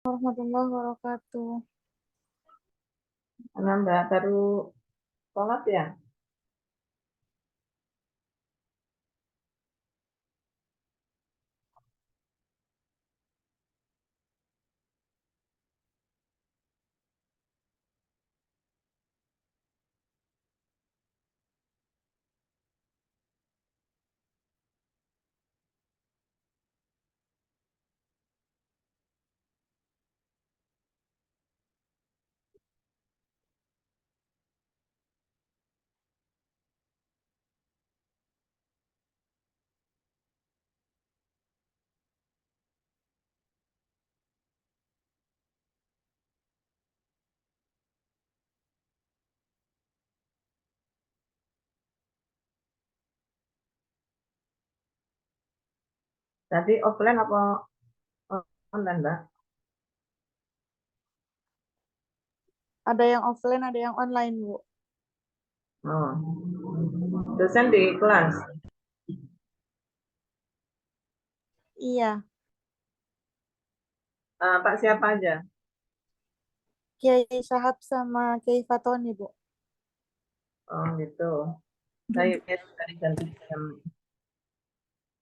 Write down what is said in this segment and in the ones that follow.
Warahmatullahi wabarakatuh. Halo Mbak, baru sholat ya? Tadi offline apa online Mbak? Ada yang offline, ada yang online, Bu. Oh. Dosen di kelas. Iya, Pak siapa aja? Kiai Sahab sama Kiai Fatoni, Bu. Oh gitu. Saya dari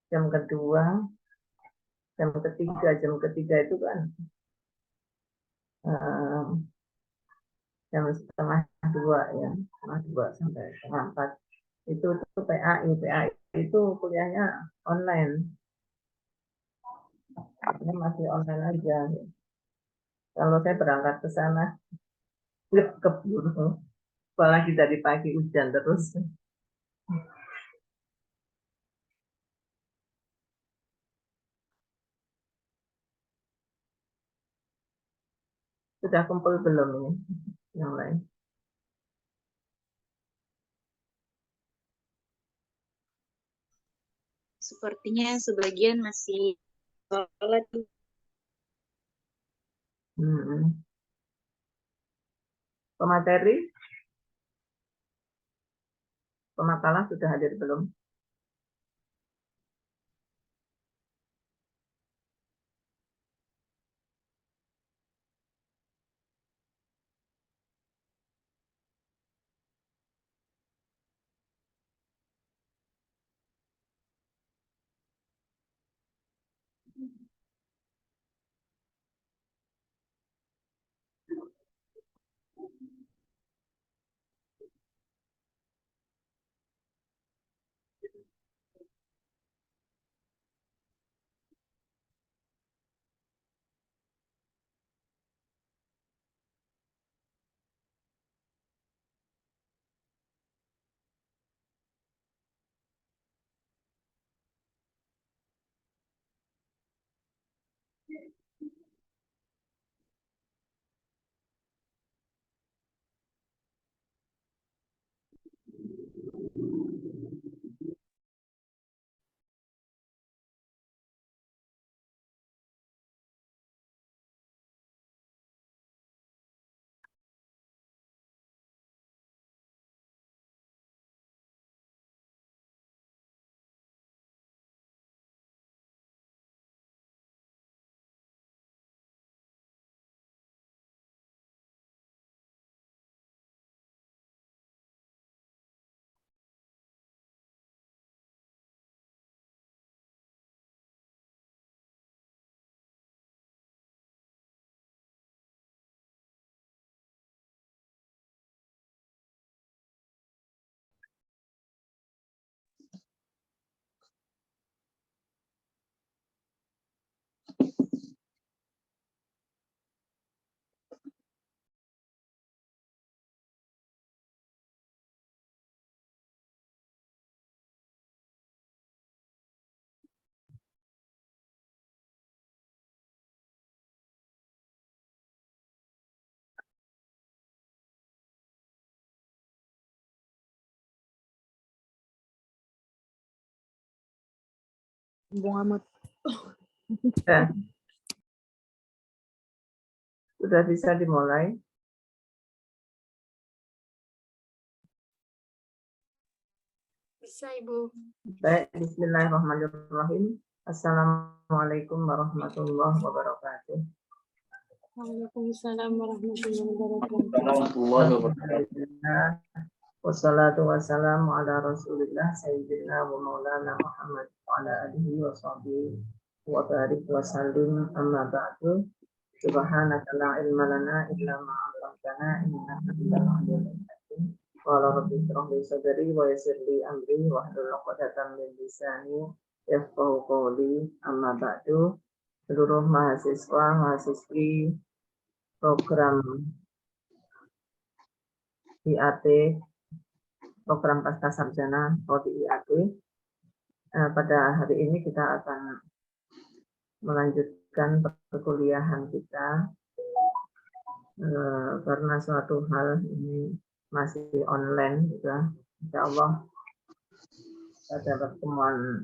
jam kedua, jam ketiga itu kan eh, jam setengah dua ya, setengah dua sampai setengah empat. Itu PAI itu kuliahnya online. Ini masih online aja. Kalau saya berangkat ke sana nggak keburu, apalagi dari pagi hujan terus. Sudah kumpul belum ini yang lain? Sepertinya sebagian masih sholat. Hmm. Pemateri, pemakalah sudah hadir belum? Muhammad. Ya, sudah bisa dimulai. Bisa, Ibu. Baik, Bismillahirrahmanirrahim. Assalamualaikum warahmatullahi wabarakatuh. Waalaikumsalam warahmatullahi wabarakatuh. Warahmatullahi wabarakatuh. Alhamdulillah. Wassalatu wassalamu ala rasulillah sayyidina wa maulana Muhammad wa ala alihi wa sahbihi wa barik wa sallim amma ba'du. Subhanaka la ilma lana illa ma 'allamtana innaka antal alimul hakim. Qala rabbi shrah li sadri wa yassir li amri wa hlul 'uqdatam min lisani yafqahu qawli. Amma ba'du. Seluruh mahasiswa mahasiswi program IAT, program pasca sarjana prodi IAT. Pada hari ini kita akan melanjutkan perkuliahan kita karena suatu hal ini masih online juga. Insya Allah pada pertemuan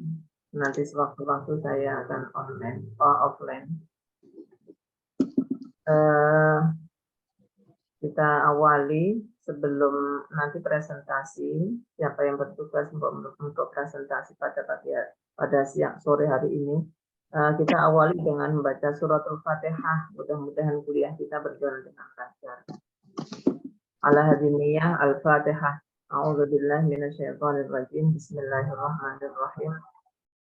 nanti sewaktu-waktu saya akan offline. Kita awali sebelum nanti presentasi, siapa yang bertugas untuk presentasi pada siang sore hari ini, kita awali dengan membaca suratul Fatihah. Mudah-mudahan kuliah kita berjalan dengan lancar. Ala hadiniyah al-Fatihah. A'udzubillahi minasyaitonirrajim. Bismillahirrahmanirrahim.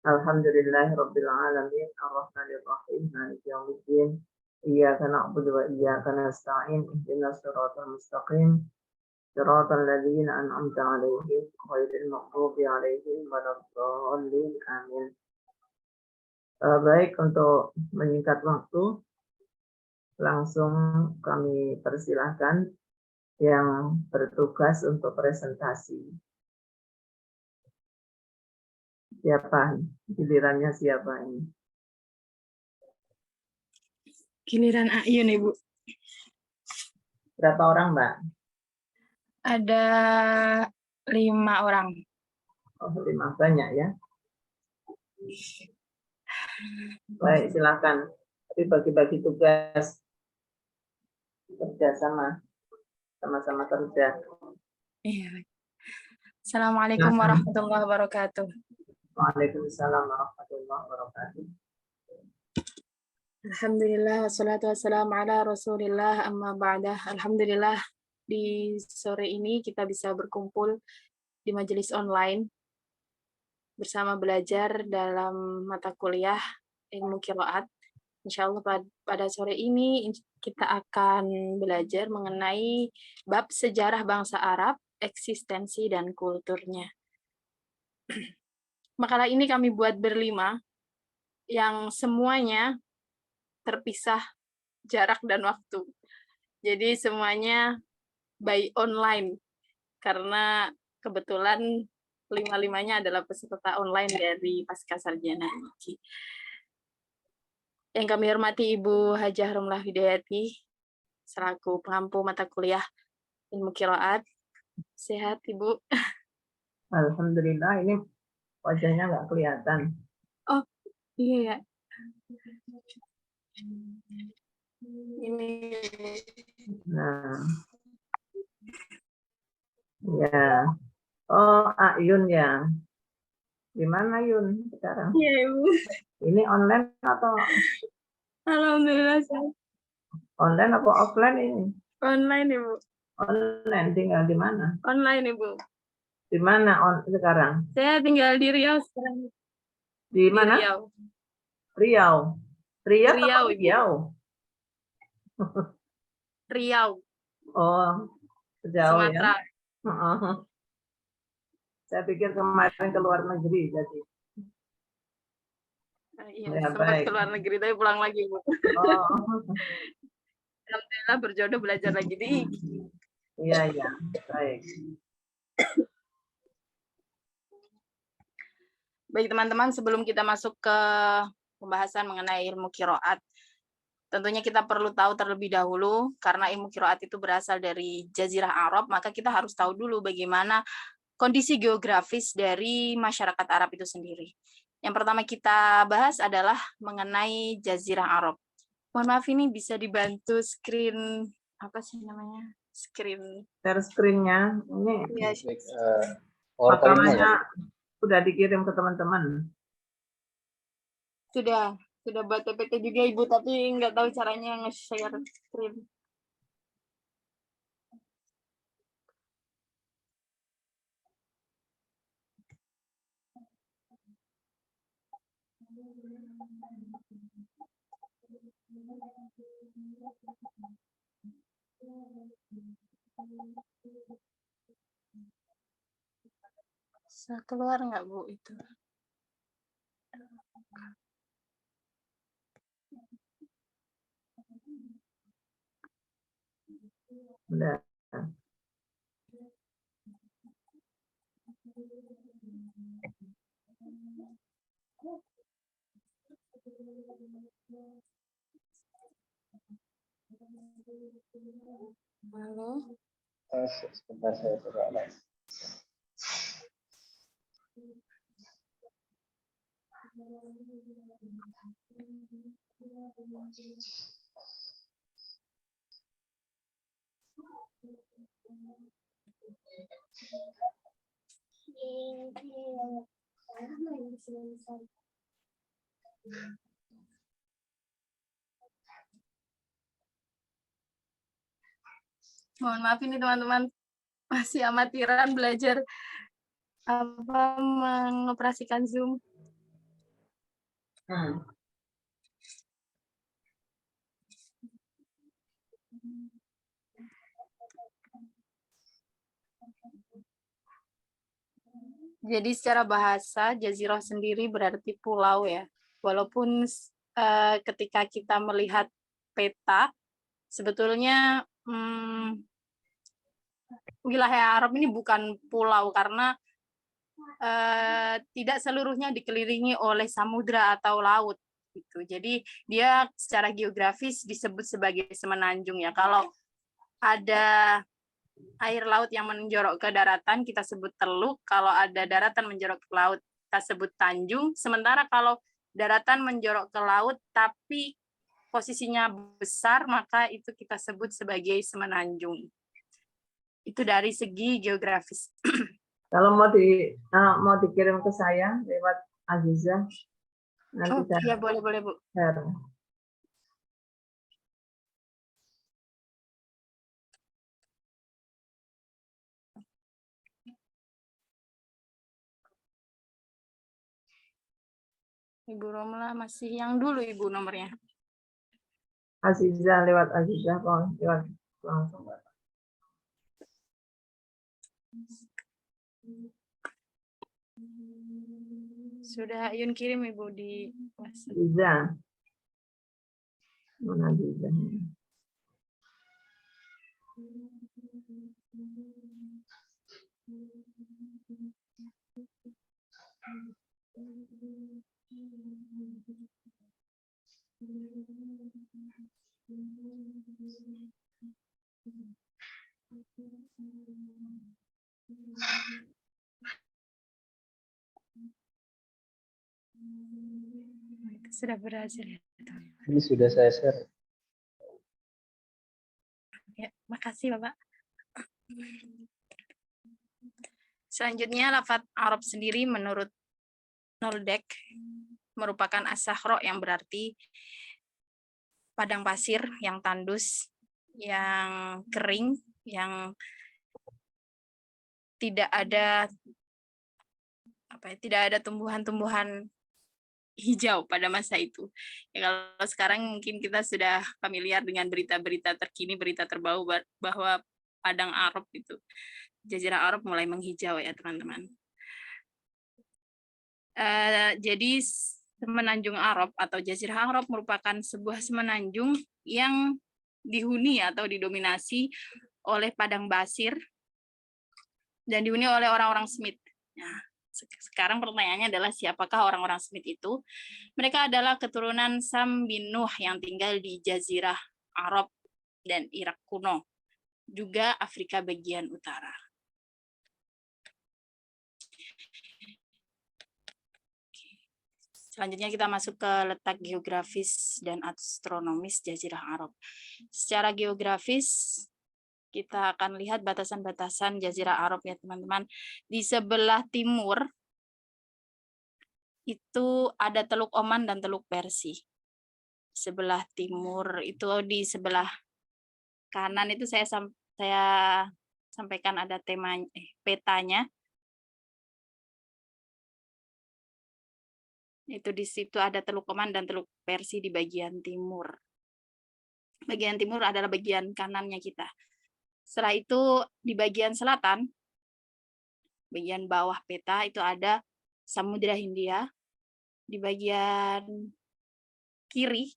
Alhamdulillahirabbil alamin arrahmanir rahim maliki yaumiddin. Iyyaka na'budu wa iyyaka nasta'in ihdinas siratal mustaqim siratal ladzina an'amta 'alaihim ghairil maghdubi 'alaihim waladdallin. Amin. Baik, untuk menyingkat waktu langsung kami persilahkan yang bertugas untuk presentasi. Siapa? Gilirannya siapa ini? Giliran Ayun, Ibu. Berapa orang, Mbak? Ada 5 orang. Oh, 5, banyak ya. Baik, silakan. Tapi bagi-bagi tugas kerja sama-sama kerja. Iya. Assalamualaikum warahmatullahi wabarakatuh. Waalaikumsalam warahmatullahi wabarakatuh. Alhamdulillah, wassalatu wassalamu ala rasulillah, amma ba'dah. Alhamdulillah, di sore ini kita bisa berkumpul di majelis online bersama belajar dalam mata kuliah ilmu qiraat. Insya Allah pada sore ini kita akan belajar mengenai bab sejarah bangsa Arab, eksistensi dan kulturnya. Makalah ini kami buat berlima, yang semuanya terpisah jarak dan waktu. Jadi semuanya by online, karena kebetulan 5-limanya adalah peserta online dari Pasca Sarjana. Yang kami hormati Ibu Hajah Romlah Hidayati, selaku pengampu mata kuliah ilmu qiraat. Sehat, Ibu? Alhamdulillah, ini wajahnya nggak kelihatan. Oh, iya ya. Ini. Nah, ya. Oh, Ayun ya. Gimana Yun sekarang? Iya, Ibu. Ini online atau Alhamdulillah, online atau offline ini? online, Ibu. Online, tinggal di mana? Online, Ibu. Di mana sekarang? Saya tinggal di Riau sekarang. Di mana? Riau. Riau. Riau Riau, atau Ibu. Riau? Riau. Oh, sejauh Sumatera. ya. Saya pikir kemarin ke luar negeri jadi. Iya, Ya, sempat baik. ke luar negeri tapi pulang lagi, Bu. Oh, Alhamdulillah berjodoh belajar lagi di iya, baik. Baik teman-teman, sebelum kita masuk ke pembahasan mengenai ilmu qiraat, tentunya kita perlu tahu terlebih dahulu, karena ilmu qiraat itu berasal dari Jazirah Arab, maka kita harus tahu dulu bagaimana kondisi geografis dari masyarakat Arab itu sendiri. Yang pertama kita bahas adalah mengenai Jazirah Arab. Mohon maaf, ini bisa dibantu screen, apa sih namanya? Share screen-nya. Ini Ya, makalahnya sudah dikirim ke teman-teman. sudah. Sudah buat PPT juga Ibu, tapi nggak tahu caranya nge-share screen. Bisa keluar nggak Bu itu? Udah. Halo. Sebentar saya coba lagi. Mohon maaf ini teman-teman, masih amatiran belajar mengoperasikan Zoom. Jadi secara bahasa Jazirah sendiri berarti pulau ya. Walaupun ketika kita melihat peta, sebetulnya wilayah Arab ini bukan pulau karena tidak seluruhnya dikelilingi oleh samudra atau laut. Gitu. Jadi dia secara geografis disebut sebagai semenanjung ya. Kalau ada air laut yang menjorok ke daratan kita sebut teluk, kalau ada daratan menjorok ke laut kita sebut tanjung, sementara kalau daratan menjorok ke laut tapi posisinya besar maka itu kita sebut sebagai semenanjung. Itu dari segi geografis. Kalau mau dikirim ke saya lewat Aziza, nanti Oh iya boleh Bu. share. Ibu Romla masih yang dulu Ibu nomornya. Aziza lewat Aziza, lewat langsung. Sudah Yun kirim Ibu di WhatsApp. Aziza. Mana Aziza? Sudah berhasil ya. Ini sudah saya share. Ya, makasih Bapak. Selanjutnya lafadz Arab sendiri menurut Noldek merupakan as-sahra yang berarti padang pasir yang tandus, yang kering, yang tidak ada tumbuhan-tumbuhan hijau pada masa itu. Ya, kalau sekarang mungkin kita sudah familiar dengan berita-berita terkini, berita terbaru bahwa padang Arab itu, Jazirah Arab mulai menghijau ya teman-teman. Jadi semenanjung Arab atau Jazirah Arab merupakan sebuah semenanjung yang dihuni atau didominasi oleh padang pasir dan dihuni oleh orang-orang Smith. Nah, sekarang pertanyaannya adalah siapakah orang-orang Smith itu? Mereka adalah keturunan Sam bin Nuh yang tinggal di Jazirah Arab dan Irak kuno, juga Afrika bagian utara. Selanjutnya kita masuk ke letak geografis dan astronomis Jazirah Arab. Secara geografis, kita akan lihat batasan-batasan Jazirah Arab ya teman-teman. Di sebelah timur, itu ada Teluk Oman dan Teluk Persi. sebelah timur itu di sebelah kanan itu saya sampaikan ada petanya. Itu di situ ada Teluk Oman dan Teluk Persi di bagian timur. Bagian timur adalah bagian kanannya kita. Setelah itu di bagian selatan, bagian bawah peta itu ada Samudra Hindia. Di bagian kiri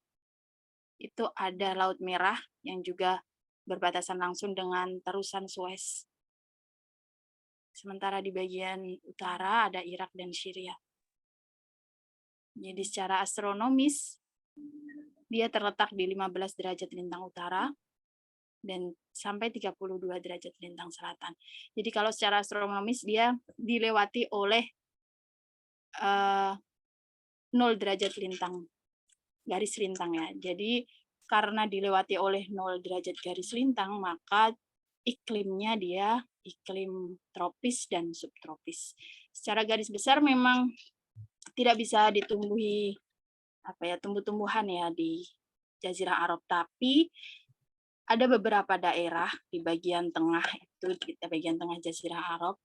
itu ada Laut Merah yang juga berbatasan langsung dengan terusan Suez. Sementara di bagian utara ada Irak dan Syria. Jadi secara astronomis, dia terletak di 15 derajat lintang utara dan sampai 32 derajat lintang selatan. Jadi kalau secara astronomis dia dilewati oleh 0 derajat lintang, garis lintang ya. Jadi karena dilewati oleh 0 derajat garis lintang, maka iklimnya dia iklim tropis dan subtropis. Secara garis besar memang tidak bisa ditumbuhi tumbuh-tumbuhan ya di Jazirah Arab, tapi ada beberapa daerah di bagian tengah itu, di bagian tengah Jazirah Arab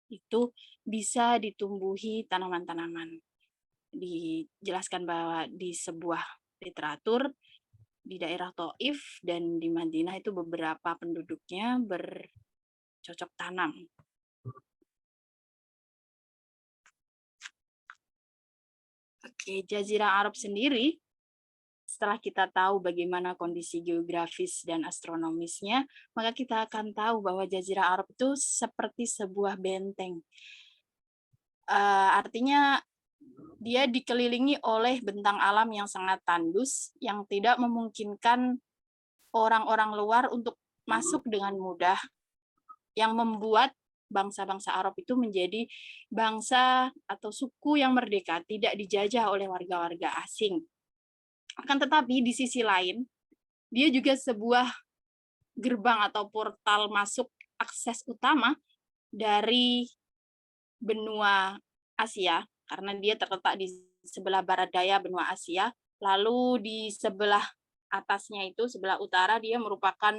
itu bisa ditumbuhi tanaman-tanaman. Dijelaskan bahwa di sebuah literatur di daerah Taif dan di Madinah itu beberapa penduduknya bercocok tanam. Oke, Jazirah Arab sendiri, setelah kita tahu bagaimana kondisi geografis dan astronomisnya, maka kita akan tahu bahwa Jazirah Arab itu seperti sebuah benteng. Artinya dia dikelilingi oleh bentang alam yang sangat tandus, yang tidak memungkinkan orang-orang luar untuk masuk dengan mudah, yang membuat bangsa-bangsa Arab itu menjadi bangsa atau suku yang merdeka, tidak dijajah oleh warga-warga asing. Akan tetapi di sisi lain, dia juga sebuah gerbang atau portal masuk akses utama dari benua Asia, karena dia terletak di sebelah barat daya benua Asia, lalu di sebelah atasnya itu, sebelah utara, dia merupakan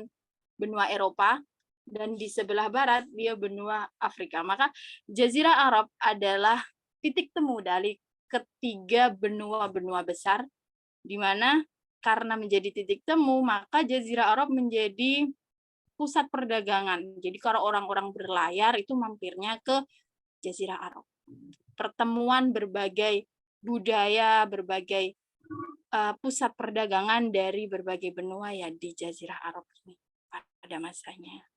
benua Eropa, dan di sebelah barat dia benua Afrika. Maka Jazirah Arab adalah titik temu dari ketiga benua-benua besar, di mana karena menjadi titik temu, maka Jazirah Arab menjadi pusat perdagangan. Jadi kalau orang-orang berlayar itu mampirnya ke Jazirah Arab. Pertemuan berbagai budaya, berbagai pusat perdagangan dari berbagai benua ya di Jazirah Arab ini pada masanya.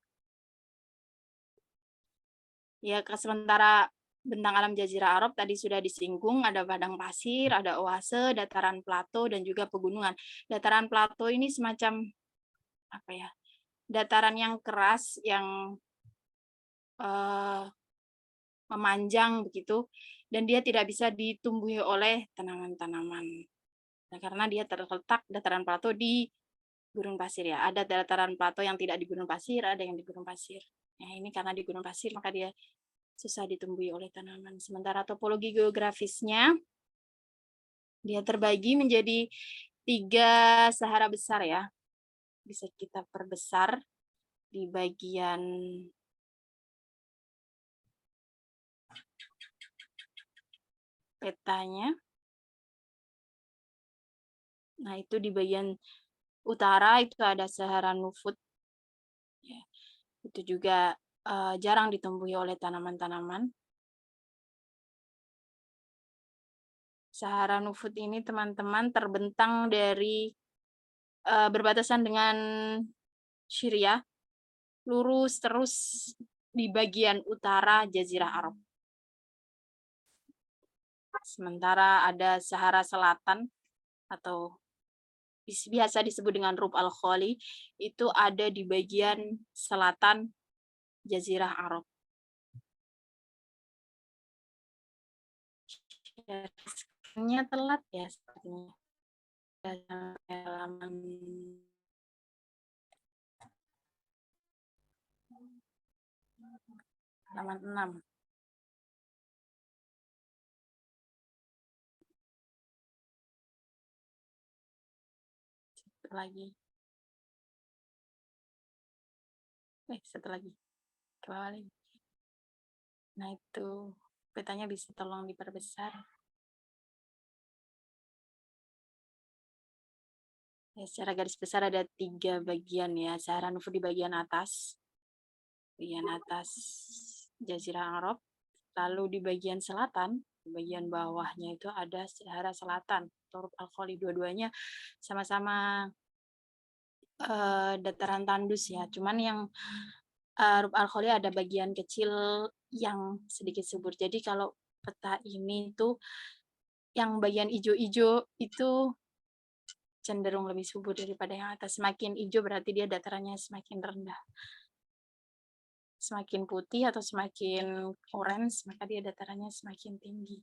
Ya, sementara bentang alam Jazirah Arab tadi sudah disinggung, ada padang pasir, ada oase, dataran plato, dan juga pegunungan. Dataran plato ini semacam dataran yang keras, yang memanjang begitu, dan dia tidak bisa ditumbuhi oleh tanaman-tanaman. Nah, karena dia terletak dataran plato di gurun pasir ya. Ada dataran plato yang tidak di gurun pasir, ada yang di gurun pasir. Nah, ini karena di gurun pasir maka dia susah ditumbuhi oleh tanaman. Sementara topologi geografisnya dia terbagi menjadi 3 Sahara besar ya. Bisa kita perbesar di bagian petanya. Nah, itu di bagian utara itu ada Sahara Nufud. Ya, itu juga jarang ditumbuhi oleh tanaman-tanaman. Sahara Nufud ini teman-teman terbentang dari berbatasan dengan Syria, lurus terus di bagian utara Jazirah Arab. Sementara ada Sahara Selatan atau biasa disebut dengan Rub al-Khali, itu ada di bagian selatan Jazirah Arab. Nya telat ya sepertinya. Halaman 6. Satu lagi. Satu lagi. Ke bawah lagi. Nah, itu petanya bisa tolong diperbesar. Ya, secara garis besar ada 3 bagian ya. Sahara Nufud di bagian atas Jazirah Arab. Lalu di bagian selatan, di bagian bawahnya itu ada Sahara Selatan, Rub al-Khali. Dua-duanya sama-sama dataran tandus ya. Cuman yang Rub al-Khali ada bagian kecil yang sedikit subur. Jadi kalau peta ini tuh yang bagian hijau-hijau itu cenderung lebih subur daripada yang atas. Semakin hijau berarti dia datarannya semakin rendah. Semakin putih atau semakin orange, maka dia datarannya semakin tinggi.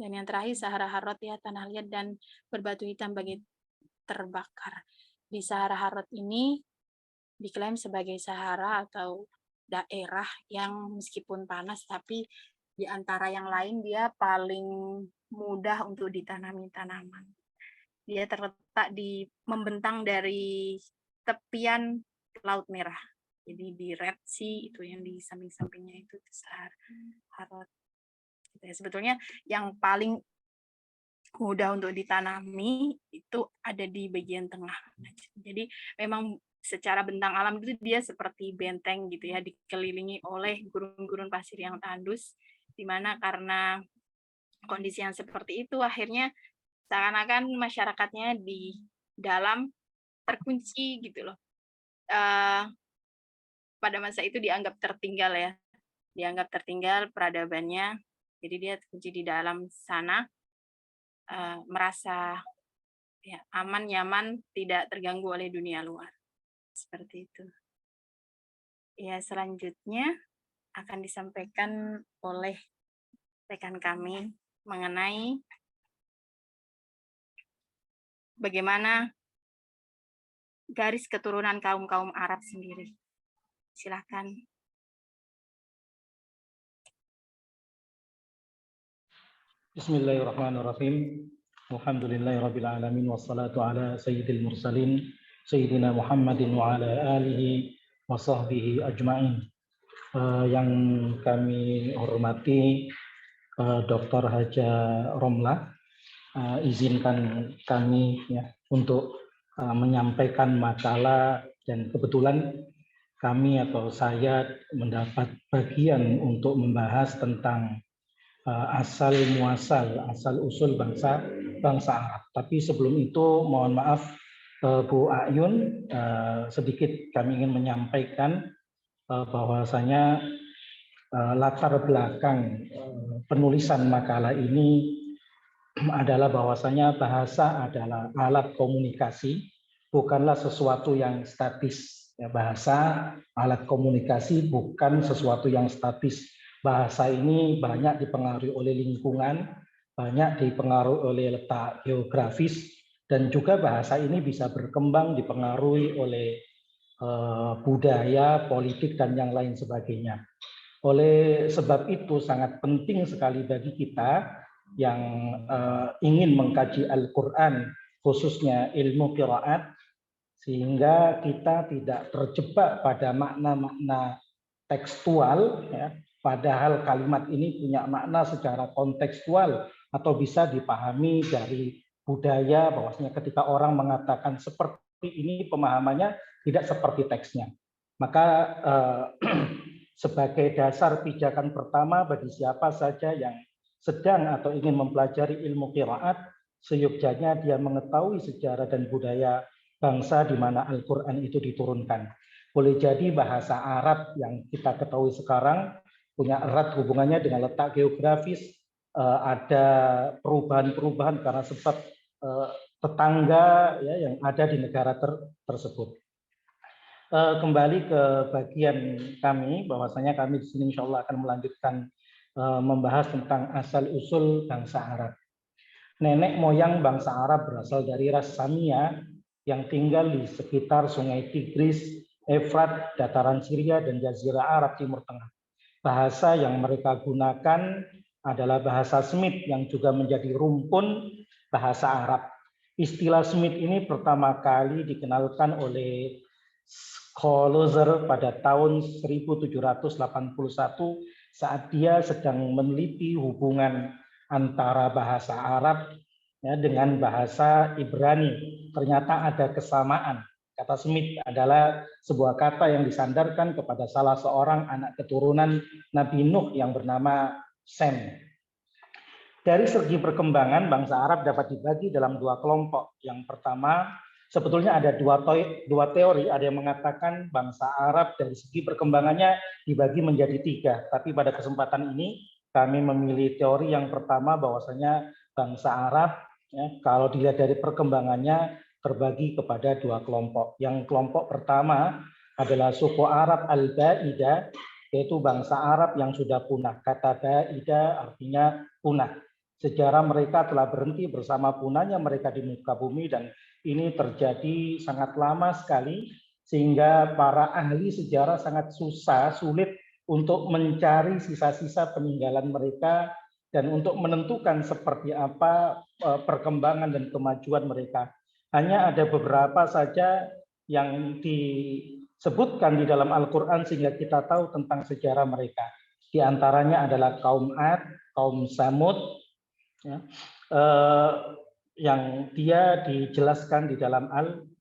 Dan yang terakhir Sahara Harod ya, tanah liat dan berbatu hitam bagi terbakar. Di Sahara Harod ini diklaim sebagai Sahara atau daerah yang meskipun panas tapi di antara yang lain dia paling mudah untuk ditanami tanaman. Dia terletak membentang dari tepian Laut Merah. Jadi di Red Sea itu yang di samping-sampingnya itu Sahara Harod. Sebetulnya yang paling mudah untuk ditanami itu ada di bagian tengah. Jadi memang secara bentang alam itu dia seperti benteng gitu ya, dikelilingi oleh gurun-gurun pasir yang tandus, di mana karena kondisi yang seperti itu akhirnya seakan-akan masyarakatnya di dalam terkunci gitu loh. Pada masa itu dianggap tertinggal ya, dianggap tertinggal peradabannya, jadi dia terkunci di dalam sana, merasa ya, aman, nyaman, tidak terganggu oleh dunia luar. Seperti itu. Ya, selanjutnya akan disampaikan oleh rekan kami mengenai bagaimana garis keturunan kaum-kaum Arab sendiri. Silakan. Bismillahirrahmanirrahim. Alhamdulillahirabbil alamin wassalatu ala sayyidil mursalin sayyidina Muhammadin wa ala alihi wa sahbihi ajmain. Yang kami hormati Dr. Haja Romlah, izinkan kami ya untuk menyampaikan makalah, dan kebetulan kami atau saya mendapat bagian untuk membahas tentang asal muasal, asal usul bangsa Arab. Tapi sebelum itu mohon maaf Bu Ayun, sedikit kami ingin menyampaikan bahwasanya latar belakang penulisan makalah ini adalah bahwasanya bahasa adalah alat komunikasi, bukanlah sesuatu yang statis. Ya, bahasa alat komunikasi bukan sesuatu yang statis. Bahasa ini banyak dipengaruhi oleh lingkungan, banyak dipengaruhi oleh letak geografis, dan juga bahasa ini bisa berkembang dipengaruhi oleh budaya, politik, dan yang lain sebagainya. Oleh sebab itu sangat penting sekali bagi kita yang ingin mengkaji Al-Quran, khususnya ilmu qiraat, sehingga kita tidak terjebak pada makna-makna tekstual, ya, padahal kalimat ini punya makna secara kontekstual atau bisa dipahami dari budaya, bahwasanya ketika orang mengatakan seperti ini pemahamannya tidak seperti teksnya. Maka sebagai dasar pijakan pertama bagi siapa saja yang sedang atau ingin mempelajari ilmu qiraat, seyogyanya dia mengetahui sejarah dan budaya bangsa di mana Al-Quran itu diturunkan. Boleh jadi bahasa Arab yang kita ketahui sekarang punya erat hubungannya dengan letak geografis, ada perubahan-perubahan karena sebab tetangga ya, yang ada di negara tersebut. Kembali ke bagian kami, bahwasanya kami di sini insya Allah akan melanjutkan membahas tentang asal-usul bangsa Arab. Nenek moyang bangsa Arab berasal dari ras Samia yang tinggal di sekitar Sungai Tigris, Efrat, dataran Syria, dan Jazirah Arab Timur Tengah. Bahasa yang mereka gunakan adalah bahasa Semit yang juga menjadi rumpun bahasa Arab. Istilah Smith ini pertama kali dikenalkan oleh Schlosser pada tahun 1781 saat dia sedang meneliti hubungan antara bahasa Arab ya, dengan bahasa Ibrani. Ternyata ada kesamaan. Kata Smith adalah sebuah kata yang disandarkan kepada salah seorang anak keturunan Nabi Nuh yang bernama Sem. Dari segi perkembangan, bangsa Arab dapat dibagi dalam dua kelompok. Yang pertama, sebetulnya ada dua teori. Ada yang mengatakan bangsa Arab dari segi perkembangannya dibagi menjadi tiga. Tapi pada kesempatan ini, kami memilih teori yang pertama bahwasanya bangsa Arab, ya, kalau dilihat dari perkembangannya, terbagi kepada dua kelompok. Yang kelompok pertama adalah suku Arab Al-Ba'idah, yaitu bangsa Arab yang sudah punah. Kata Ba'idah artinya punah. Sejarah mereka telah berhenti bersama punahnya mereka di muka bumi dan ini terjadi sangat lama sekali sehingga para ahli sejarah sangat sulit untuk mencari sisa-sisa peninggalan mereka dan untuk menentukan seperti apa perkembangan dan kemajuan mereka. Hanya ada beberapa saja yang disebutkan di dalam Al-Quran sehingga kita tahu tentang sejarah mereka. Di antaranya adalah kaum Ad, kaum Samud, ya, yang dia dijelaskan di dalam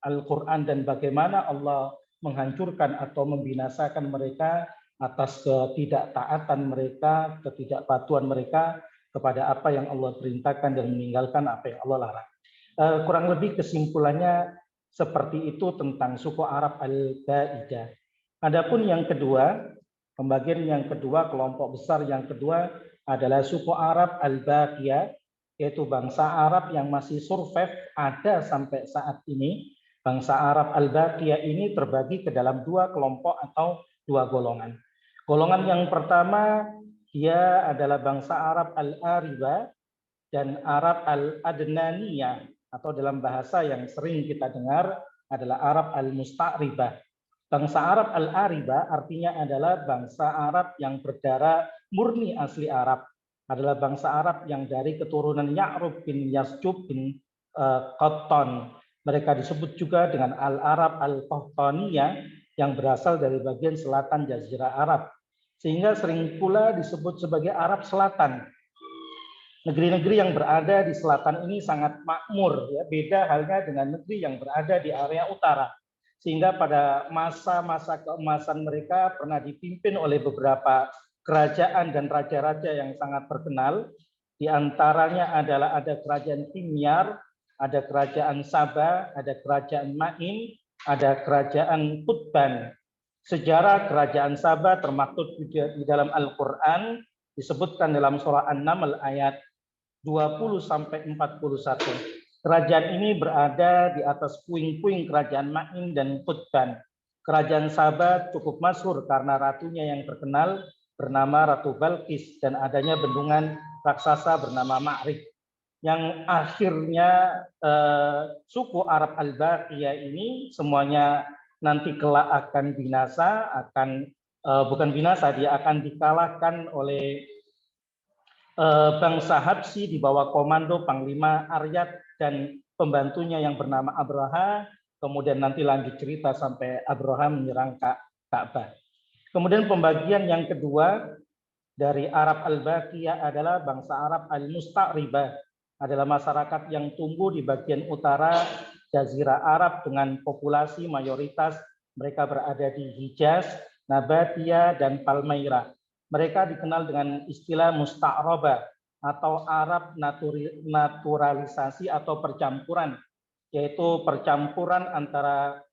Al-Quran dan bagaimana Allah menghancurkan atau membinasakan mereka atas ketidaktaatan mereka, ketidakpatuhan mereka kepada apa yang Allah perintahkan dan meninggalkan apa yang Allah larang. Kurang lebih kesimpulannya seperti itu tentang suku Arab Al-Ba'idah. Adapun yang kedua, pembagian yang kedua, kelompok besar yang kedua adalah suku Arab Al-Baqiyah, yaitu bangsa Arab yang masih survive ada sampai saat ini. Bangsa Arab Al-Baqiyah ini terbagi ke dalam dua kelompok atau dua golongan. Golongan yang pertama, dia adalah bangsa Arab Al-Ariba dan Arab Al-Adnaniyah, atau dalam bahasa yang sering kita dengar adalah Arab Al-Musta'ribah. Bangsa Arab Al-Ariba artinya adalah bangsa Arab yang berdarah murni asli Arab. Adalah bangsa Arab yang dari keturunan Ya'rub bin Yasjub bin Qattan. Mereka disebut juga dengan Al-Arab Al-Qahtaniyah yang berasal dari bagian selatan Jazirah Arab. Sehingga sering pula disebut sebagai Arab Selatan. Negeri-negeri yang berada di selatan ini sangat makmur, ya, beda halnya dengan negeri yang berada di area utara. Sehingga pada masa-masa keemasan mereka pernah dipimpin oleh beberapa kerajaan dan raja-raja yang sangat terkenal. Di antaranya adalah ada kerajaan Himyar, ada kerajaan Sabah, ada kerajaan Ma'in, ada kerajaan Qutban. Sejarah kerajaan Sabah termaktub di dalam Al-Quran, disebutkan dalam surah An-Naml ayat 20-41. Kerajaan ini berada di atas puing-puing kerajaan Ma'in dan Qutban. Kerajaan Sabah cukup masyhur karena ratunya yang terkenal bernama Ratu Balqis dan adanya bendungan raksasa bernama Ma'rib. Yang akhirnya suku Arab Al-Baqiyah ini semuanya nanti kelak akan binasa, bukan binasa, dia akan dikalahkan oleh bangsa Habsyi di bawah komando Panglima Aryad dan pembantunya yang bernama Abraha. Kemudian nanti lanjut cerita sampai Abraha menyerang Ka'bah. Kemudian pembagian yang kedua dari Arab Al-Baqiyah adalah bangsa Arab Al-Musta'ribah, adalah masyarakat yang tumbuh di bagian utara Jazirah Arab dengan populasi mayoritas mereka berada di Hijaz, Nabatiyah, dan Palmyra. Mereka dikenal dengan istilah Musta'rabah atau Arab naturalisasi atau percampuran, yaitu percampuran antara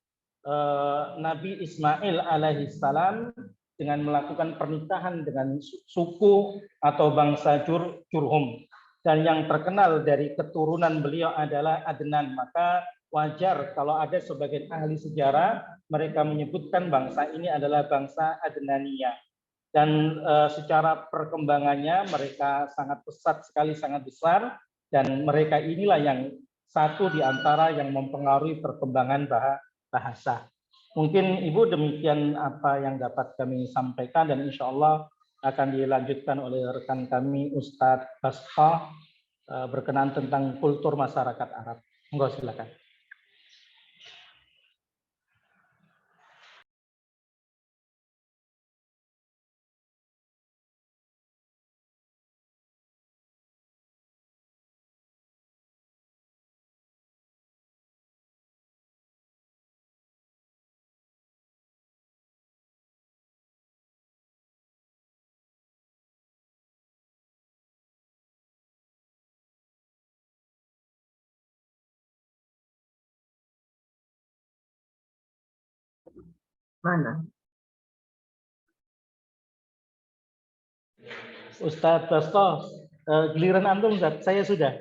Nabi Ismail alaihissalam dengan melakukan pernikahan dengan suku atau bangsa Jurhum. Dan yang terkenal dari keturunan beliau adalah Adnan. Maka wajar kalau ada sebagian ahli sejarah mereka menyebutkan bangsa ini adalah bangsa Adnaniyah. Dan secara perkembangannya mereka sangat pesat sekali, sangat besar. Dan mereka inilah yang satu di antara yang mempengaruhi perkembangan bahasa. Mungkin Ibu demikian apa yang dapat kami sampaikan dan insya Allah akan dilanjutkan oleh rekan kami Ustadz Basqah berkenaan tentang kultur masyarakat Arab. Monggo silakan. Mana? Ustadz Basto, giliran antum, Ustadz. Saya sudah.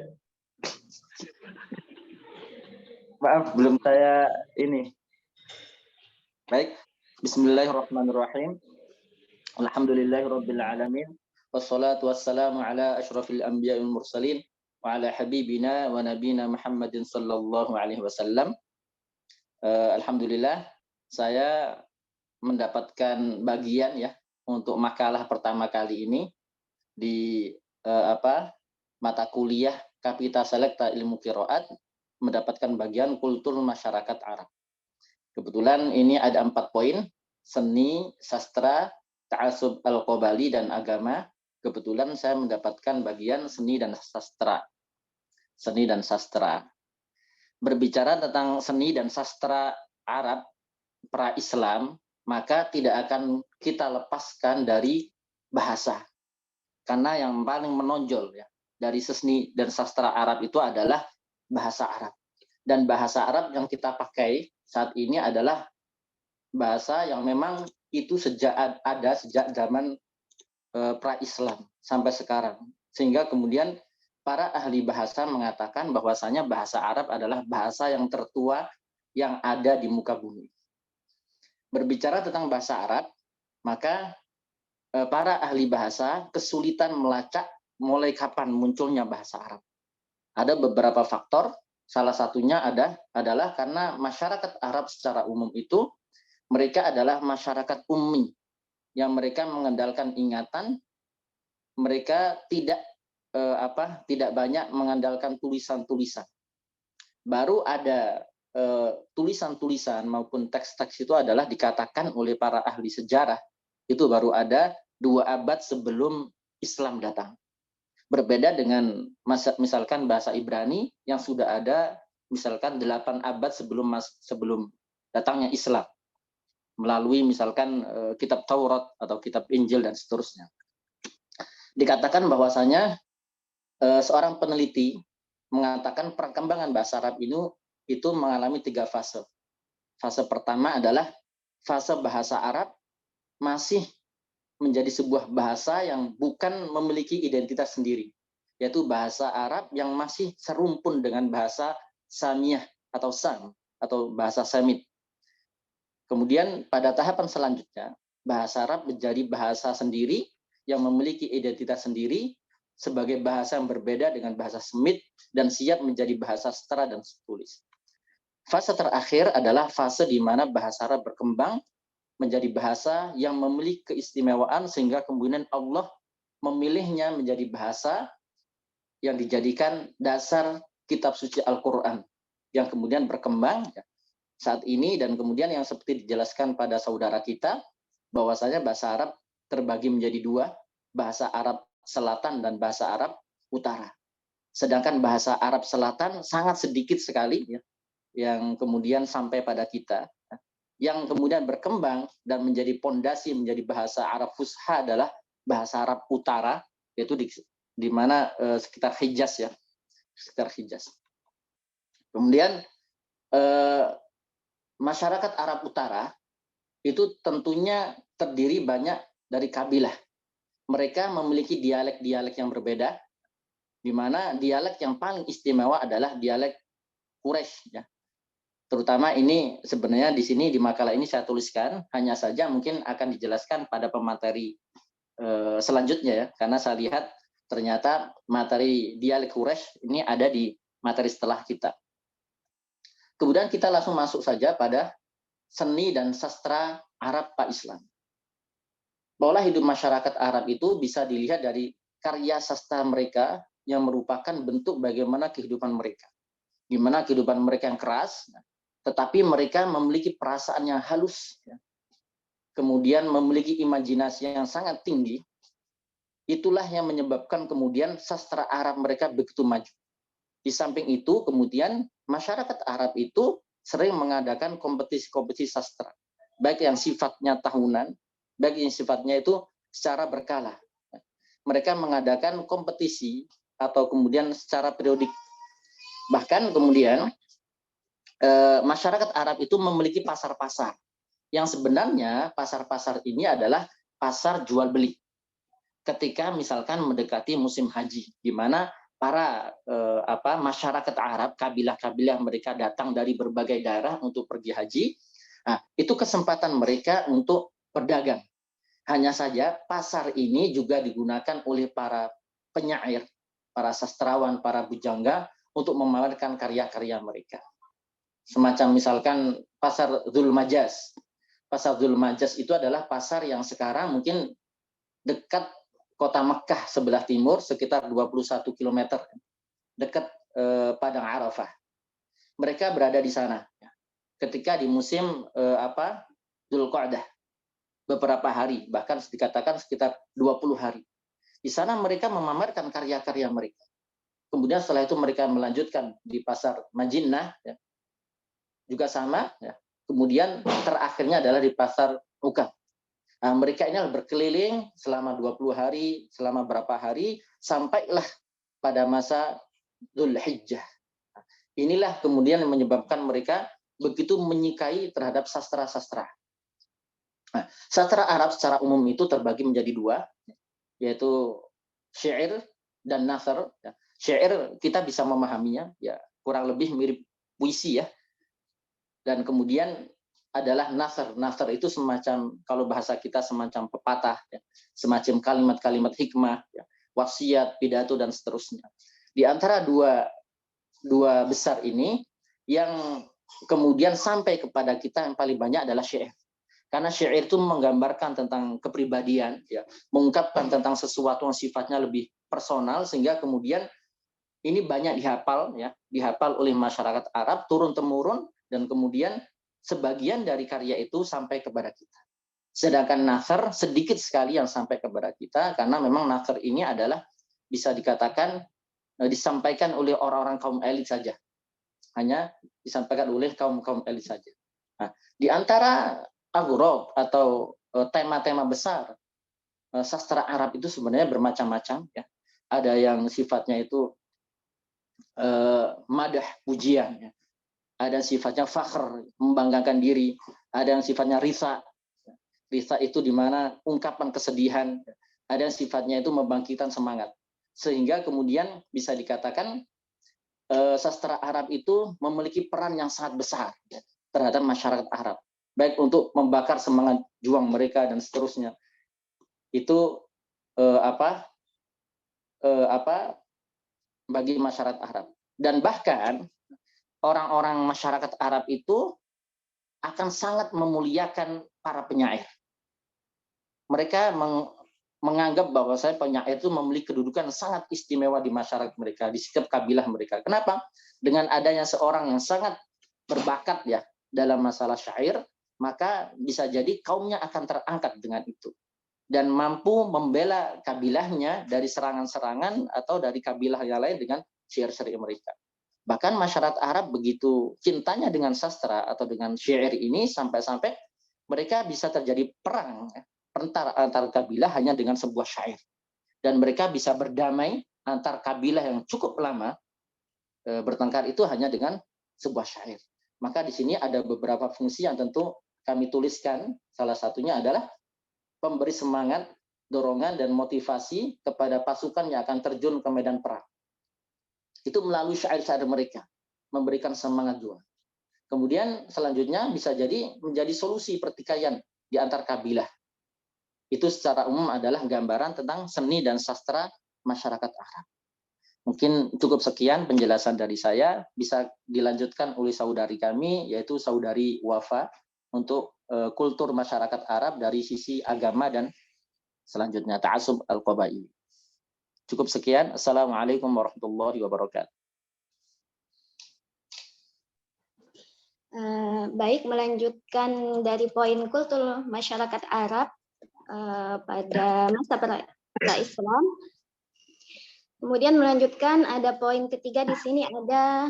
Maaf, belum saya ini. Baik. Bismillahirrahmanirrahim. Alhamdulillahirabbil alamin. Wassalatu wassalamu ala asyrafil anbiya'i wal mursalin wa ala habibina wa nabiyina Muhammadin sallallahu alaihi wasallam. Alhamdulillah saya mendapatkan bagian ya untuk makalah pertama kali ini di mata kuliah Kapita Selekta Ilmu Qiraat, mendapatkan bagian kultur masyarakat Arab. Kebetulan ini ada 4 poin: seni, sastra, ta'assub al-qabali, dan agama. Kebetulan saya mendapatkan bagian seni dan sastra. Seni dan sastra. Berbicara tentang seni dan sastra Arab pra-Islam, maka tidak akan kita lepaskan dari bahasa. Karena yang paling menonjol ya dari seni dan sastra Arab itu adalah bahasa Arab. Dan bahasa Arab yang kita pakai saat ini adalah bahasa yang memang itu sejak zaman pra-Islam sampai sekarang. Sehingga kemudian para ahli bahasa mengatakan bahwasanya bahasa Arab adalah bahasa yang tertua yang ada di muka bumi. Berbicara tentang bahasa Arab, maka para ahli bahasa kesulitan melacak mulai kapan munculnya bahasa Arab. Ada beberapa faktor, salah satunya adalah karena masyarakat Arab secara umum itu mereka adalah masyarakat ummi yang mereka mengandalkan ingatan, mereka tidak banyak mengandalkan tulisan-tulisan. Baru ada tulisan-tulisan maupun teks-teks itu adalah dikatakan oleh para ahli sejarah itu baru ada 2 abad sebelum Islam datang. Berbeda dengan misalkan bahasa Ibrani yang sudah ada misalkan 8 abad sebelum datangnya Islam melalui misalkan kitab Taurat atau kitab Injil dan seterusnya. Dikatakan bahwasanya seorang peneliti mengatakan perkembangan bahasa Arab itu mengalami 3 fase. Fase pertama adalah fase bahasa Arab masih menjadi sebuah bahasa yang bukan memiliki identitas sendiri, yaitu bahasa Arab yang masih serumpun dengan bahasa Samiyah atau Sam atau bahasa Semit. Kemudian pada tahapan selanjutnya, bahasa Arab menjadi bahasa sendiri yang memiliki identitas sendiri sebagai bahasa yang berbeda dengan bahasa Semit dan siap menjadi bahasa sastra dan tulis. Fase terakhir adalah fase di mana bahasa Arab berkembang menjadi bahasa yang memiliki keistimewaan sehingga kemudian Allah memilihnya menjadi bahasa yang dijadikan dasar kitab suci Al-Quran yang kemudian berkembang saat ini, dan kemudian yang seperti dijelaskan pada saudara kita bahwasanya bahasa Arab terbagi menjadi 2, bahasa Arab Selatan dan bahasa Arab Utara. Sedangkan bahasa Arab Selatan sangat sedikit sekali ya, yang kemudian sampai pada kita. Yang kemudian berkembang dan menjadi pondasi menjadi bahasa Arab Fusha adalah bahasa Arab Utara, yaitu di mana sekitar Hijaz ya, sekitar Hijaz. Kemudian masyarakat Arab Utara itu tentunya terdiri banyak dari kabilah. Mereka memiliki dialek-dialek yang berbeda, di mana dialek yang paling istimewa adalah dialek Quraisy ya. Terutama ini sebenarnya di sini di makalah ini saya tuliskan, hanya saja mungkin akan dijelaskan pada pemateri selanjutnya ya, karena saya lihat ternyata materi dialek Quraisy ini ada di materi setelah kita. Kemudian kita langsung masuk saja pada seni dan sastra Arab pra-Islam. Pola hidup masyarakat Arab itu bisa dilihat dari karya sastra mereka yang merupakan bentuk bagaimana kehidupan mereka. Gimana kehidupan mereka yang keras, tetapi mereka memiliki perasaan yang halus, kemudian memiliki imajinasi yang sangat tinggi. Itulah yang menyebabkan kemudian sastra Arab mereka begitu maju. Di samping itu, kemudian masyarakat Arab itu sering mengadakan kompetisi-kompetisi sastra, baik yang sifatnya tahunan, baik yang sifatnya itu secara berkala. Mereka mengadakan kompetisi atau kemudian secara periodik. Bahkan kemudian masyarakat Arab itu memiliki pasar-pasar yang sebenarnya pasar-pasar ini adalah pasar jual beli. Ketika misalkan mendekati musim haji, di mana para masyarakat Arab, kabilah-kabilah mereka datang dari berbagai daerah untuk pergi haji, nah, itu kesempatan mereka untuk berdagang. Hanya saja pasar ini juga digunakan oleh para penyair, para sastrawan, para bujangga untuk memamerkan karya-karya mereka. Semacam misalkan pasar Dzul Majaz. Pasar Dzul Majaz itu adalah pasar yang sekarang mungkin dekat kota Mekah sebelah timur, sekitar 21 km, dekat Padang Arafah. Mereka berada di sana ketika di musim Dzulqa'dah, beberapa hari, bahkan dikatakan sekitar 20 hari. Di sana mereka memamerkan karya-karya mereka. Kemudian setelah itu mereka melanjutkan di pasar Majinnah, juga sama. Kemudian terakhirnya adalah di pasar Ukam. Nah, mereka ini berkeliling selama 20 hari, selama berapa hari, sampailah pada masa Dzulhijjah. Inilah kemudian yang menyebabkan mereka begitu menyukai terhadap sastra-sastra. Nah, sastra Arab secara umum itu terbagi menjadi dua, yaitu syair dan nasr. Syair kita bisa memahaminya, ya kurang lebih mirip puisi ya. Dan kemudian adalah nasr. Nasr itu semacam, kalau bahasa kita semacam pepatah, ya, semacam kalimat-kalimat hikmah, ya, wasiat, pidato dan seterusnya. Di antara dua besar ini, yang kemudian sampai kepada kita yang paling banyak adalah syair. Karena syair itu menggambarkan tentang kepribadian, ya, mengungkapkan tentang sesuatu yang sifatnya lebih personal, sehingga kemudian ini banyak dihafal, ya, dihafal oleh masyarakat Arab turun temurun, dan kemudian sebagian dari karya itu sampai kepada kita. Sedangkan nasr sedikit sekali yang sampai kepada kita, karena memang nasr ini adalah bisa dikatakan disampaikan oleh orang-orang kaum elit saja, hanya disampaikan oleh kaum elit saja. Nah, di antara aghrab atau tema-tema besar sastra Arab itu sebenarnya bermacam-macam, ya. Ada yang sifatnya itu madah, pujian, ya. Ada sifatnya fakhr, membanggakan diri. Ada yang sifatnya risa. Risa itu di mana ungkapan kesedihan. Ada yang sifatnya itu membangkitkan semangat. Sehingga kemudian bisa dikatakan sastra Arab itu memiliki peran yang sangat besar, ya, terhadap masyarakat Arab. Baik untuk membakar semangat juang mereka dan seterusnya. Itu bagi masyarakat Arab. Dan bahkan orang-orang masyarakat Arab itu akan sangat memuliakan para penyair. Mereka menganggap bahwa penyair itu memiliki kedudukan sangat istimewa di masyarakat mereka, di setiap kabilah mereka. Kenapa? Dengan adanya seorang yang sangat berbakat, ya, dalam masalah syair, maka bisa jadi kaumnya akan terangkat dengan itu dan mampu membela kabilahnya dari serangan-serangan atau dari kabilah yang lain dengan syair-syair mereka. Bahkan masyarakat Arab begitu cintanya dengan sastra atau dengan syair ini sampai-sampai mereka bisa terjadi perang antar kabilah hanya dengan sebuah syair. Dan mereka bisa berdamai antar kabilah yang cukup lama bertengkar itu hanya dengan sebuah syair. Maka di sini ada beberapa fungsi yang tentu kami tuliskan. Salah satunya adalah pemberi semangat, dorongan, dan motivasi kepada pasukan yang akan terjun ke medan perang. Itu melalui syair-syair mereka, memberikan semangat juang. Kemudian selanjutnya bisa jadi menjadi solusi pertikaian di antar kabilah. Itu secara umum adalah gambaran tentang seni dan sastra masyarakat Arab. Mungkin cukup sekian penjelasan dari saya, bisa dilanjutkan oleh saudari kami, yaitu saudari Wafa, untuk kultur masyarakat Arab dari sisi agama dan selanjutnya ta'assub al-qabaili. Cukup sekian. Assalamualaikum warahmatullahi wabarakatuh. Baik, melanjutkan dari poin kultur masyarakat Arab pada masa pra-Islam. Kemudian melanjutkan ada poin ketiga di sini ada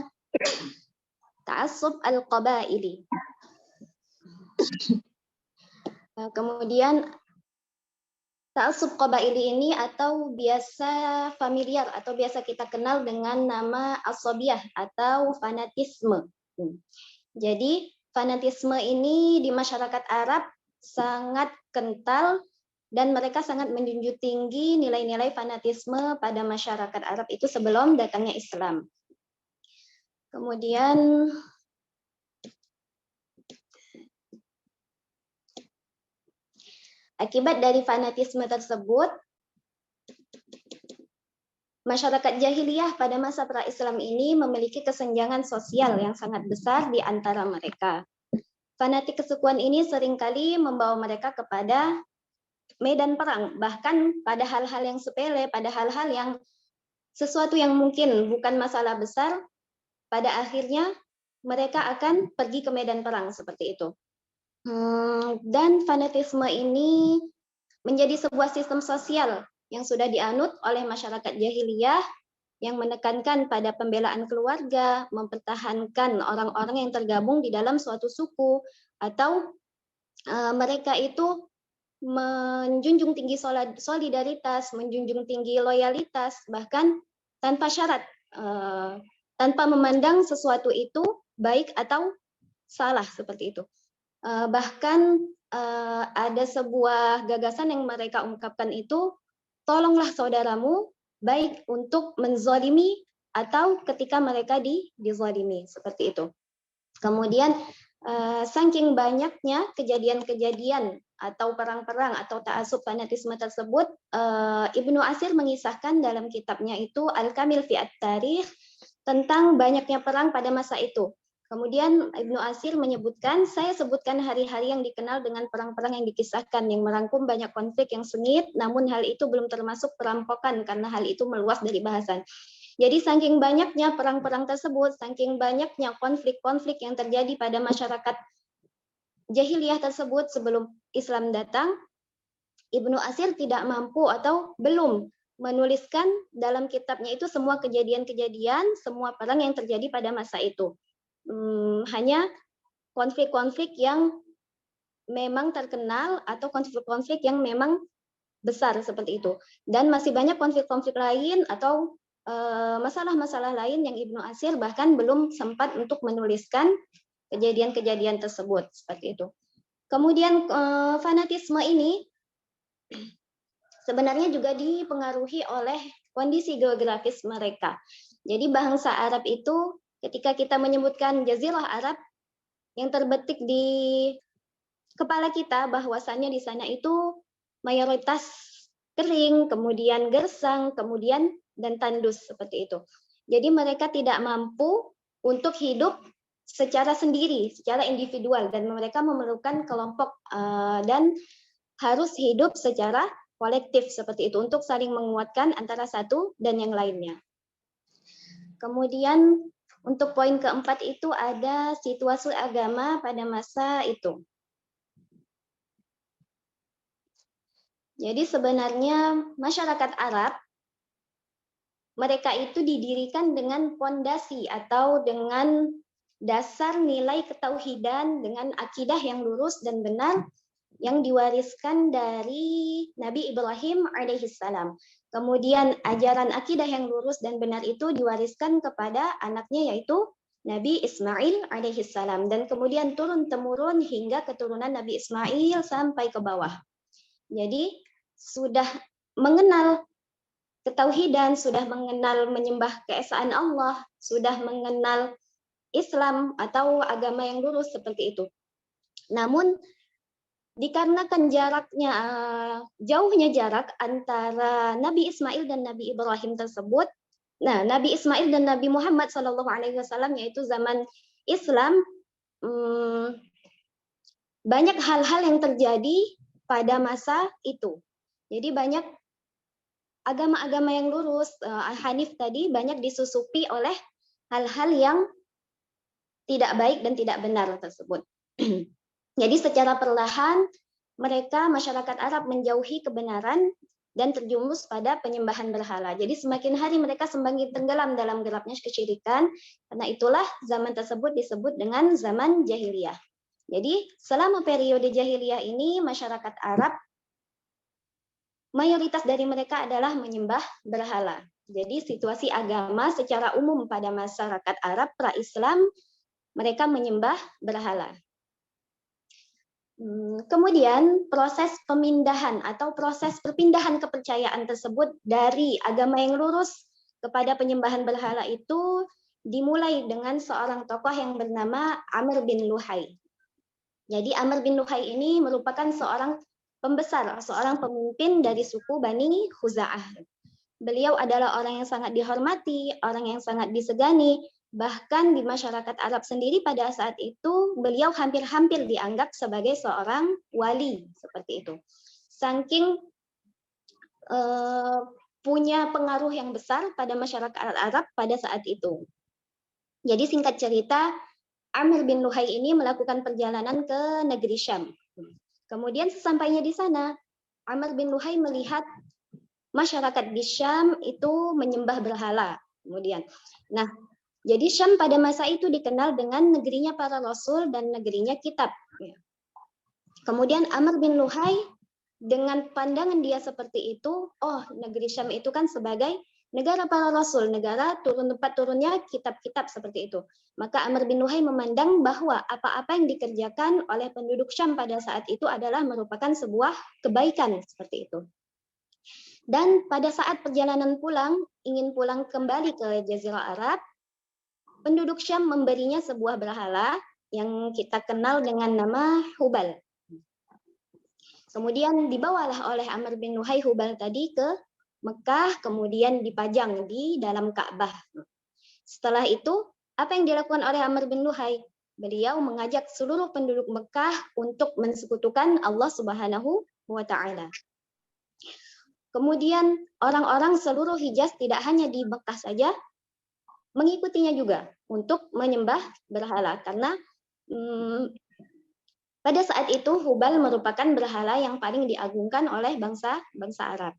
ta'assub al-qabaili. Kemudian ta'assub qabaili ini atau biasa familiar atau biasa kita kenal dengan nama asabiyah atau fanatisme. Jadi fanatisme ini di masyarakat Arab sangat kental dan mereka sangat menjunjung tinggi nilai-nilai fanatisme pada masyarakat Arab itu sebelum datangnya Islam. Kemudian akibat dari fanatisme tersebut, masyarakat jahiliyah pada masa pra-Islam ini memiliki kesenjangan sosial yang sangat besar di antara mereka. Fanatik kesukuan ini seringkali membawa mereka kepada medan perang, bahkan pada hal-hal yang sepele, pada hal-hal yang sesuatu yang mungkin bukan masalah besar, pada akhirnya mereka akan pergi ke medan perang seperti itu. Dan fanatisme ini menjadi sebuah sistem sosial yang sudah dianut oleh masyarakat jahiliyah yang menekankan pada pembelaan keluarga, mempertahankan orang-orang yang tergabung di dalam suatu suku, atau mereka itu menjunjung tinggi solidaritas, menjunjung tinggi loyalitas, bahkan tanpa syarat, tanpa memandang sesuatu itu baik atau salah seperti itu. Bahkan ada sebuah gagasan yang mereka ungkapkan itu, tolonglah saudaramu baik untuk menzalimi atau ketika mereka dizalimi seperti itu. Kemudian saking banyaknya kejadian-kejadian atau perang-perang atau ta'assub fanatisme tersebut, Ibnu Asir mengisahkan dalam kitabnya itu Al-Kamil fi At-Tarikh tentang banyaknya perang pada masa itu. Kemudian Ibnu Asir menyebutkan, saya sebutkan hari-hari yang dikenal dengan perang-perang yang dikisahkan, yang merangkum banyak konflik yang sengit, namun hal itu belum termasuk perampokan karena hal itu meluas dari bahasan. Jadi saking banyaknya perang-perang tersebut, saking banyaknya konflik-konflik yang terjadi pada masyarakat jahiliyah tersebut sebelum Islam datang, Ibnu Asir tidak mampu atau belum menuliskan dalam kitabnya itu semua kejadian-kejadian, semua perang yang terjadi pada masa itu. Hanya konflik-konflik yang memang terkenal atau konflik-konflik yang memang besar seperti itu. Dan masih banyak konflik-konflik lain atau masalah-masalah lain yang Ibnu Asir bahkan belum sempat untuk menuliskan kejadian-kejadian tersebut seperti itu. Kemudian fanatisme ini sebenarnya juga dipengaruhi oleh kondisi geografis mereka. Jadi bangsa Arab itu ketika kita menyebutkan Jazirah Arab, yang terbetik di kepala kita bahwasannya di sana itu mayoritas kering, kemudian gersang, kemudian dan tandus seperti itu. Jadi mereka tidak mampu untuk hidup secara sendiri, secara individual, dan mereka memerlukan kelompok dan harus hidup secara kolektif seperti itu untuk saling menguatkan antara satu dan yang lainnya. Kemudian untuk poin keempat itu ada situasi agama pada masa itu. Jadi sebenarnya masyarakat Arab mereka itu didirikan dengan fondasi atau dengan dasar nilai ketauhidan dengan akidah yang lurus dan benar yang diwariskan dari Nabi Ibrahim alaihissalam. Kemudian ajaran akidah yang lurus dan benar itu diwariskan kepada anaknya yaitu Nabi Ismail alaihissalam, dan kemudian turun-temurun hingga keturunan Nabi Ismail sampai ke bawah. Jadi sudah mengenal ketauhidan, sudah mengenal menyembah keesaan Allah, sudah mengenal Islam atau agama yang lurus seperti itu. Namun dikarenakan jaraknya, jauhnya jarak antara Nabi Ismail dan Nabi Ibrahim tersebut, nah Nabi Ismail dan Nabi Muhammad SAW yaitu zaman Islam, banyak hal-hal yang terjadi pada masa itu. Jadi banyak agama-agama yang lurus, Hanif tadi banyak disusupi oleh hal-hal yang tidak baik dan tidak benar tersebut. Jadi secara perlahan mereka masyarakat Arab menjauhi kebenaran dan terjumus pada penyembahan berhala. Jadi semakin hari mereka semakin tenggelam dalam gelapnya kesyirikan, karena itulah zaman tersebut disebut dengan zaman jahiliyah. Jadi selama periode jahiliyah ini masyarakat Arab mayoritas dari mereka adalah menyembah berhala. Jadi situasi agama secara umum pada masyarakat Arab pra-Islam mereka menyembah berhala. Kemudian proses pemindahan atau proses perpindahan kepercayaan tersebut dari agama yang lurus kepada penyembahan berhala itu dimulai dengan seorang tokoh yang bernama Amr bin Luhai. Jadi Amr bin Luhai ini merupakan seorang pembesar, seorang pemimpin dari suku Bani Khuza'ah. Beliau adalah orang yang sangat dihormati, orang yang sangat disegani. Bahkan di masyarakat Arab sendiri pada saat itu beliau hampir-hampir dianggap sebagai seorang wali seperti itu. Saking punya pengaruh yang besar pada masyarakat Arab pada saat itu. Jadi singkat cerita, Amr bin Luhai ini melakukan perjalanan ke negeri Syam. Kemudian sesampainya di sana, Amr bin Luhai melihat masyarakat di Syam itu menyembah berhala. Kemudian, nah, jadi Syam pada masa itu dikenal dengan negerinya para rasul dan negerinya kitab. Kemudian Amr bin Luhai dengan pandangan dia seperti itu, oh negeri Syam itu kan sebagai negara para rasul, negara tempat turunnya kitab-kitab seperti itu. Maka Amr bin Luhai memandang bahwa apa-apa yang dikerjakan oleh penduduk Syam pada saat itu adalah merupakan sebuah kebaikan seperti itu. Dan pada saat perjalanan pulang, ingin pulang kembali ke Jazirah Arab, penduduk Syam memberinya sebuah berhala yang kita kenal dengan nama Hubal. Kemudian dibawalah oleh Amr bin Luhai Hubal tadi ke Mekah, kemudian dipajang di dalam Ka'bah. Setelah itu, apa yang dilakukan oleh Amr bin Luhai? Beliau mengajak seluruh penduduk Mekah untuk mensekutukan Allah Subhanahu wa Ta'ala. Kemudian orang-orang seluruh Hijaz tidak hanya di Mekah saja, mengikutinya juga untuk menyembah berhala karena pada saat itu Hubal merupakan berhala yang paling diagungkan oleh bangsa Arab.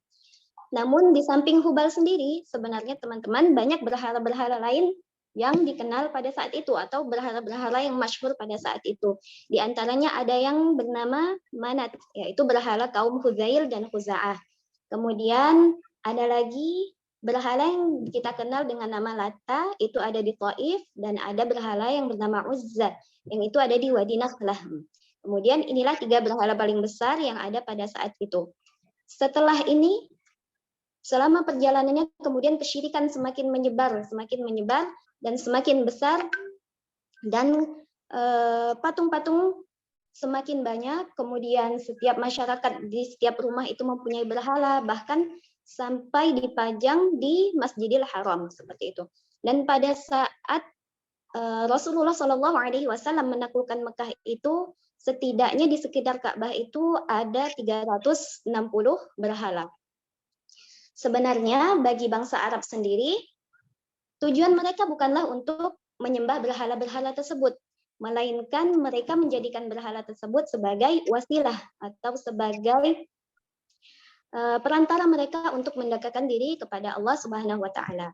Namun di samping Hubal sendiri sebenarnya teman-teman banyak berhala-berhala lain yang dikenal pada saat itu atau berhala-berhala yang masyhur pada saat itu. Di antaranya ada yang bernama Manat, yaitu berhala kaum Huzail dan Khuza'ah. Kemudian ada lagi berhala yang kita kenal dengan nama Lata, itu ada di Taif, dan ada berhala yang bernama Uzza, yang itu ada di Wadi Nakhlah. Kemudian inilah 3 berhala paling besar yang ada pada saat itu. Setelah ini, selama perjalanannya kemudian kesyirikan semakin menyebar, dan semakin besar, dan patung-patung semakin banyak, kemudian setiap masyarakat di setiap rumah itu mempunyai berhala, bahkan sampai dipajang di Masjidil Haram seperti itu. Dan pada saat Rasulullah SAW menaklukkan Mekah itu, setidaknya di sekitar Ka'bah itu ada 360 berhala. Sebenarnya bagi bangsa Arab sendiri, tujuan mereka bukanlah untuk menyembah berhala-berhala tersebut, melainkan mereka menjadikan berhala tersebut sebagai wasilah atau sebagai perantara mereka untuk mendekatkan diri kepada Allah Subhanahu wa Ta'ala.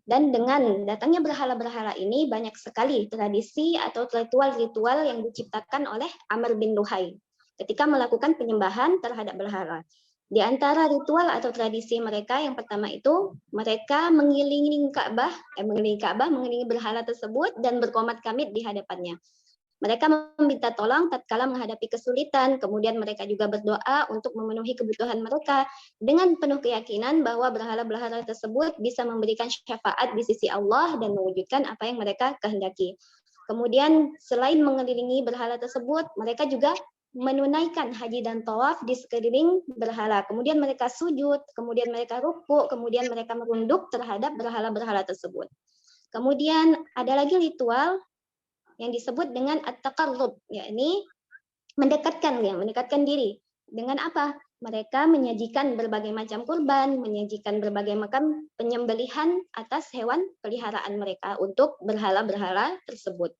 Dan dengan datangnya berhala-berhala ini banyak sekali tradisi atau ritual-ritual yang diciptakan oleh Amr bin Luhai ketika melakukan penyembahan terhadap berhala. Di antara ritual atau tradisi mereka yang pertama itu mereka mengelilingi berhala tersebut dan berqomat-qamit di hadapannya. Mereka meminta tolong tatkala menghadapi kesulitan, kemudian mereka juga berdoa untuk memenuhi kebutuhan mereka dengan penuh keyakinan bahwa berhala-berhala tersebut bisa memberikan syafaat di sisi Allah dan mewujudkan apa yang mereka kehendaki. Kemudian selain mengelilingi berhala tersebut, mereka juga menunaikan haji dan tawaf di sekeliling berhala. Kemudian mereka sujud, kemudian mereka rukuk, kemudian mereka merunduk terhadap berhala-berhala tersebut. Kemudian ada lagi ritual yang disebut dengan at-taqarrub, yakni mendekatkan diri. Dengan apa? Mereka menyajikan berbagai macam kurban, menyajikan berbagai macam penyembelihan atas hewan peliharaan mereka untuk berhala-berhala tersebut.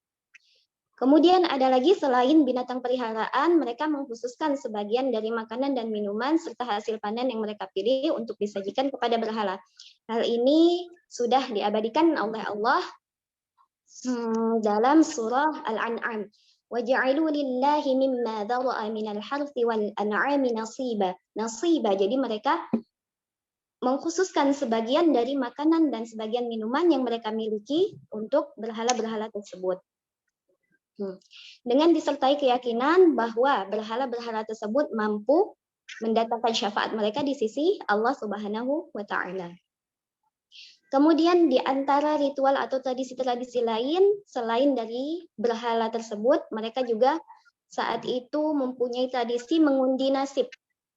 Kemudian ada lagi selain binatang peliharaan, mereka mengkhususkan sebagian dari makanan dan minuman serta hasil panen yang mereka pilih untuk disajikan kepada berhala. Hal ini sudah diabadikan oleh Allah dalam surah Al-An'am. وَجَعَلُوا لِلَّهِ مِمَّا ذَرَأَ مِنَ الْحَرْثِ وَالْأَنْعَامِ نَصِيبًا. Jadi mereka mengkhususkan sebagian dari makanan dan sebagian minuman yang mereka miliki untuk berhala-berhala tersebut. Dengan disertai keyakinan bahwa berhala-berhala tersebut mampu mendatangkan syafaat mereka di sisi Allah Subhanahu wa Ta'ala. Kemudian di antara ritual atau tradisi-tradisi lain selain dari berhala tersebut, mereka juga saat itu mempunyai tradisi mengundi nasib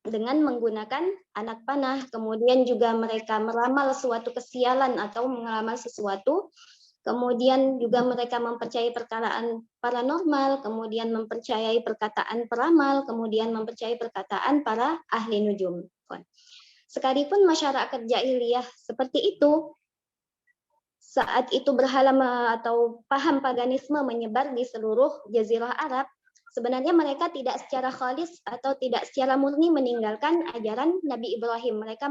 dengan menggunakan anak panah. Kemudian juga mereka meramal suatu kesialan atau meramal sesuatu. Kemudian juga mereka mempercayai perkaraan paranormal, kemudian mempercayai perkataan peramal, kemudian mempercayai perkataan para ahli nujum. Sekalipun masyarakat jahiliyah seperti itu, saat itu berhala atau paham paganisme menyebar di seluruh jazirah Arab, sebenarnya mereka tidak secara khalis atau tidak secara murni meninggalkan ajaran Nabi Ibrahim. Mereka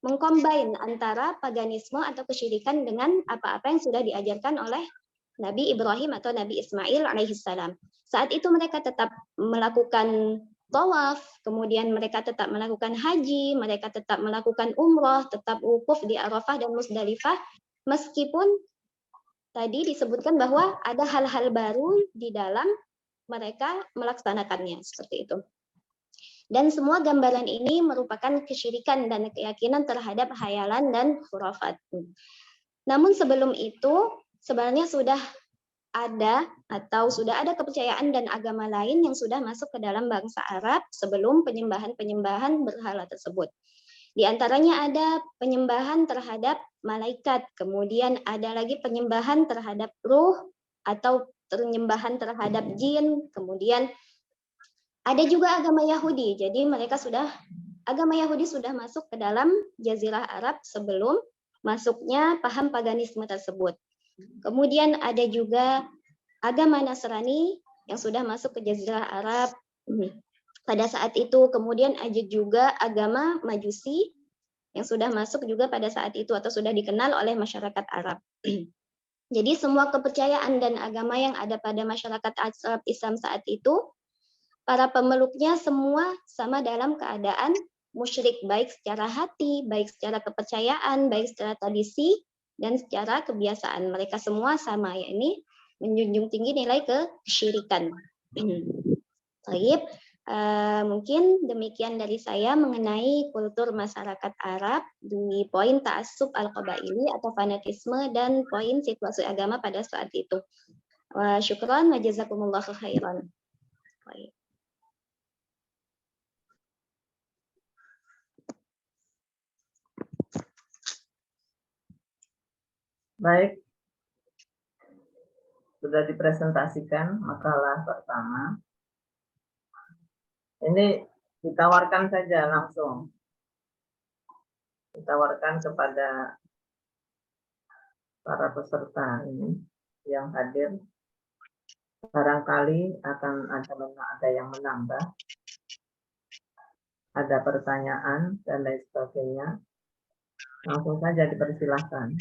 mengcombine antara paganisme atau kesyirikan dengan apa-apa yang sudah diajarkan oleh Nabi Ibrahim atau Nabi Ismail alaihissalam. Saat itu mereka tetap melakukan tawaf, kemudian mereka tetap melakukan haji, mereka tetap melakukan umrah, tetap wukuf di Arafah dan Musdalifah, meskipun tadi disebutkan bahwa ada hal-hal baru di dalam mereka melaksanakannya, seperti itu. Dan semua gambaran ini merupakan kesyirikan dan keyakinan terhadap khayalan dan khurafat. Namun sebelum itu sebenarnya sudah ada kepercayaan dan agama lain yang sudah masuk ke dalam bangsa Arab sebelum penyembahan-penyembahan berhala tersebut. Di antaranya ada penyembahan terhadap malaikat, kemudian ada lagi penyembahan terhadap ruh atau penyembahan terhadap jin, kemudian ada juga agama Yahudi. Jadi agama Yahudi sudah masuk ke dalam jazirah Arab sebelum masuknya paham paganisme tersebut. Kemudian ada juga agama Nasrani yang sudah masuk ke jazirah Arab pada saat itu. Kemudian ada juga agama Majusi yang sudah masuk juga pada saat itu atau sudah dikenal oleh masyarakat Arab. Jadi semua kepercayaan dan agama yang ada pada masyarakat Arab Islam saat itu, para pemeluknya semua sama dalam keadaan musyrik, baik secara hati, baik secara kepercayaan, baik secara tradisi, dan secara kebiasaan. Mereka semua sama, ya ini menjunjung tinggi nilai kesyirikan. Baik, mungkin demikian dari saya mengenai kultur masyarakat Arab di poin ta'assub al-qabaili atau fanatisme dan poin situasi agama pada saat itu. Wa syukran wa jazakumullahu khairan. Baik. Baik, sudah dipresentasikan makalah pertama. Ini ditawarkan saja langsung. Ditawarkan kepada para peserta ini yang hadir. Barangkali akan ada yang menambah, ada pertanyaan dan lain sebagainya. Langsung saja dipersilahkan.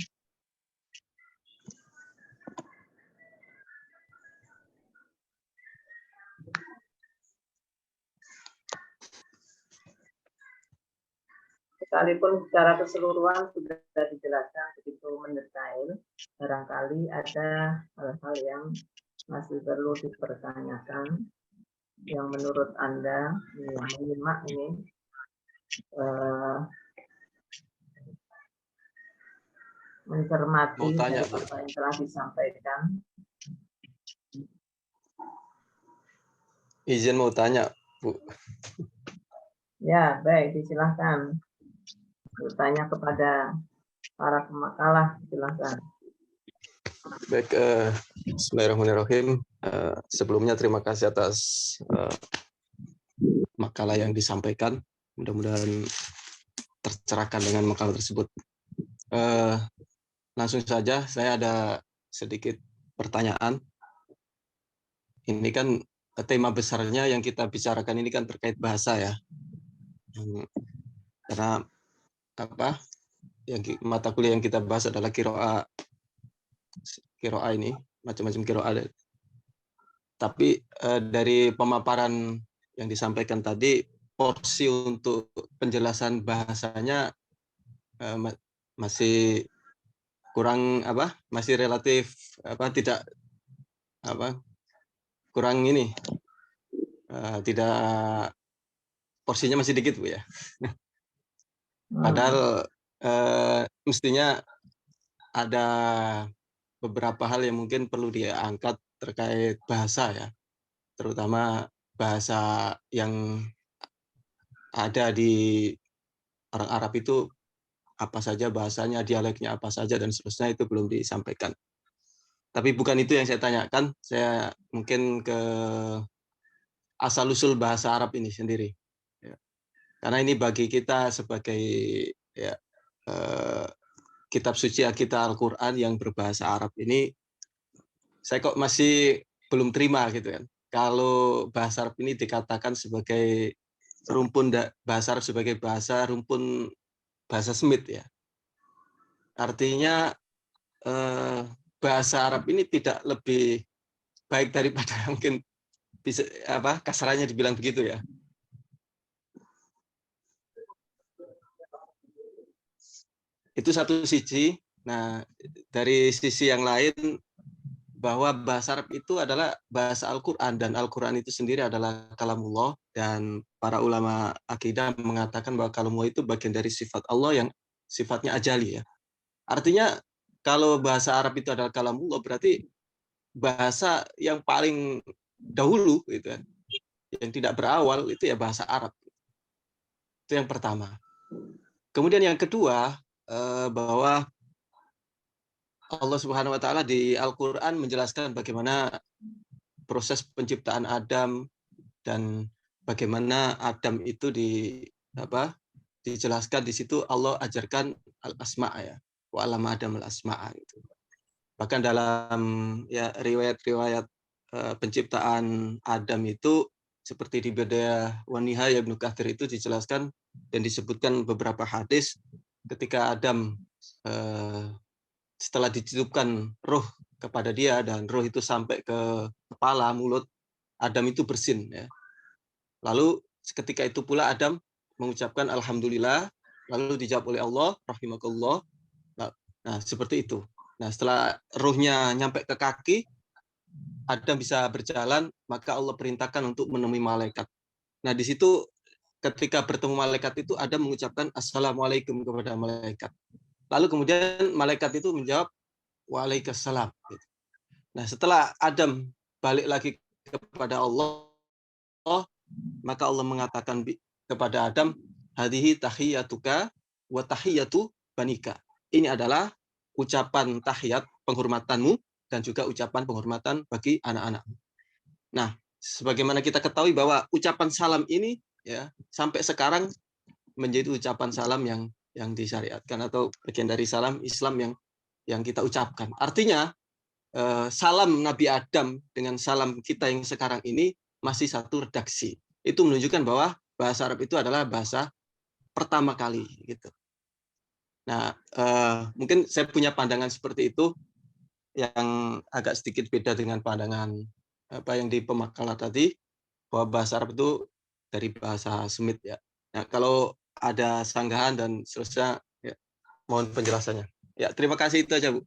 Sekalipun secara keseluruhan sudah dijelaskan begitu mendetail, barangkali ada hal-hal yang masih perlu dipertanyakan, yang menurut Anda yang menyimak ini mencermati apa yang telah disampaikan. Izin mau tanya, Bu. Ya, baik, disilahkan. Bertanya kepada para pemakalah, silakan. Baik, bismillahirrahmanirrahim. Sebelumnya terima kasih atas makalah yang disampaikan. Mudah-mudahan tercerahkan dengan makalah tersebut. Langsung saja, saya ada sedikit pertanyaan. ini kan tema besarnya yang kita bicarakan ini kan terkait bahasa ya. Karena apa? Mata kuliah yang kita bahas adalah qiraah ini, macam-macam qiraah. Tapi dari pemaparan yang disampaikan tadi, porsi untuk penjelasan bahasanya masih kurang apa? Masih relatif apa? Tidak apa? Kurang ini, tidak, porsinya masih dikit Bu ya. Padahal mestinya ada beberapa hal yang mungkin perlu diangkat terkait bahasa ya, terutama bahasa yang ada di orang Arab itu apa saja bahasanya, dialeknya apa saja dan seterusnya, itu belum disampaikan. Tapi bukan itu yang saya tanyakan, saya mungkin ke asal-usul bahasa Arab ini sendiri. Ya. Karena ini bagi kita sebagai ya, kitab suci kita Al-Quran yang berbahasa Arab ini, saya kok masih belum terima gitu kan. Kalau bahasa Arab ini dikatakan sebagai rumpun bahasa Arab sebagai bahasa rumpun bahasa Semit ya. Artinya bahasa Arab ini tidak lebih baik daripada mungkin bisa apa kasarannya dibilang begitu ya. Itu satu sisi. Nah, dari sisi yang lain bahwa bahasa Arab itu adalah bahasa Al-Quran dan Al-Quran itu sendiri adalah kalamullah, dan para ulama akidah mengatakan bahwa kalamullah itu bagian dari sifat Allah yang sifatnya ajali ya. Artinya kalau bahasa Arab itu adalah kalamullah, berarti bahasa yang paling dahulu gitu kan, yang tidak berawal itu ya bahasa Arab. Itu yang pertama. Kemudian yang kedua, bahwa Allah Subhanahu wa taala di Al-Qur'an menjelaskan bagaimana proses penciptaan Adam dan bagaimana Adam itu dijelaskan di situ. Allah ajarkan al-asma ya. Wa 'allama Adam al-asma gitu. Bahkan dalam ya riwayat-riwayat penciptaan Adam itu seperti di Bidayah wa Nihayah Ibnu Katsir itu dijelaskan dan disebutkan beberapa hadis ketika Adam setelah dititipkan roh kepada dia dan roh itu sampai ke kepala, mulut, Adam itu bersin ya. Lalu ketika itu pula Adam mengucapkan alhamdulillah, lalu dijawab oleh Allah rahimakallah. Nah, seperti itu. Nah, setelah rohnya nyampe ke kaki, Adam bisa berjalan, maka Allah perintahkan untuk menemui malaikat. Nah, di situ ketika bertemu malaikat itu Adam mengucapkan assalamualaikum kepada malaikat. Lalu kemudian malaikat itu menjawab waalaikumsalam. Nah, setelah Adam balik lagi kepada Allah, maka Allah mengatakan kepada Adam, hadhihi tahiyyatuka wa tahiyyatu banika. Ini adalah ucapan tahiyat penghormatanmu dan juga ucapan penghormatan bagi anak-anakmu. Nah, sebagaimana kita ketahui bahwa ucapan salam ini ya sampai sekarang menjadi ucapan salam yang disyariatkan atau bagian dari salam Islam yang kita ucapkan. Artinya salam Nabi Adam dengan salam kita yang sekarang ini masih satu redaksi. Itu menunjukkan bahwa bahasa Arab itu adalah bahasa pertama kali gitu. Nah, mungkin saya punya pandangan seperti itu yang agak sedikit beda dengan pandangan apa yang di pemakalah tadi, bahwa bahasa Arab itu dari bahasa Semit ya. Nah, kalau ada sanggahan dan seterusnya, ya, mohon penjelasannya. Ya, terima kasih, itu aja Bu.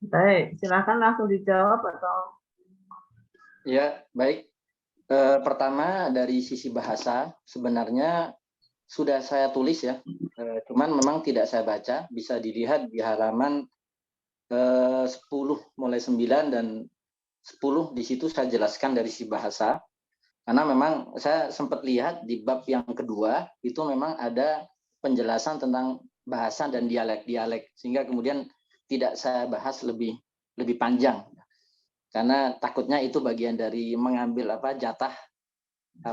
Baik, silakan langsung dijawab atau? Ya, baik. Pertama dari sisi bahasa sebenarnya sudah saya tulis ya, cuman memang tidak saya baca. Bisa dilihat di halaman 10 mulai 9 dan 10 di situ saya jelaskan dari sisi bahasa. Karena memang saya sempat lihat di bab yang kedua itu memang ada penjelasan tentang bahasa dan dialek-dialek, sehingga kemudian tidak saya bahas lebih panjang. Karena takutnya itu bagian dari mengambil jatah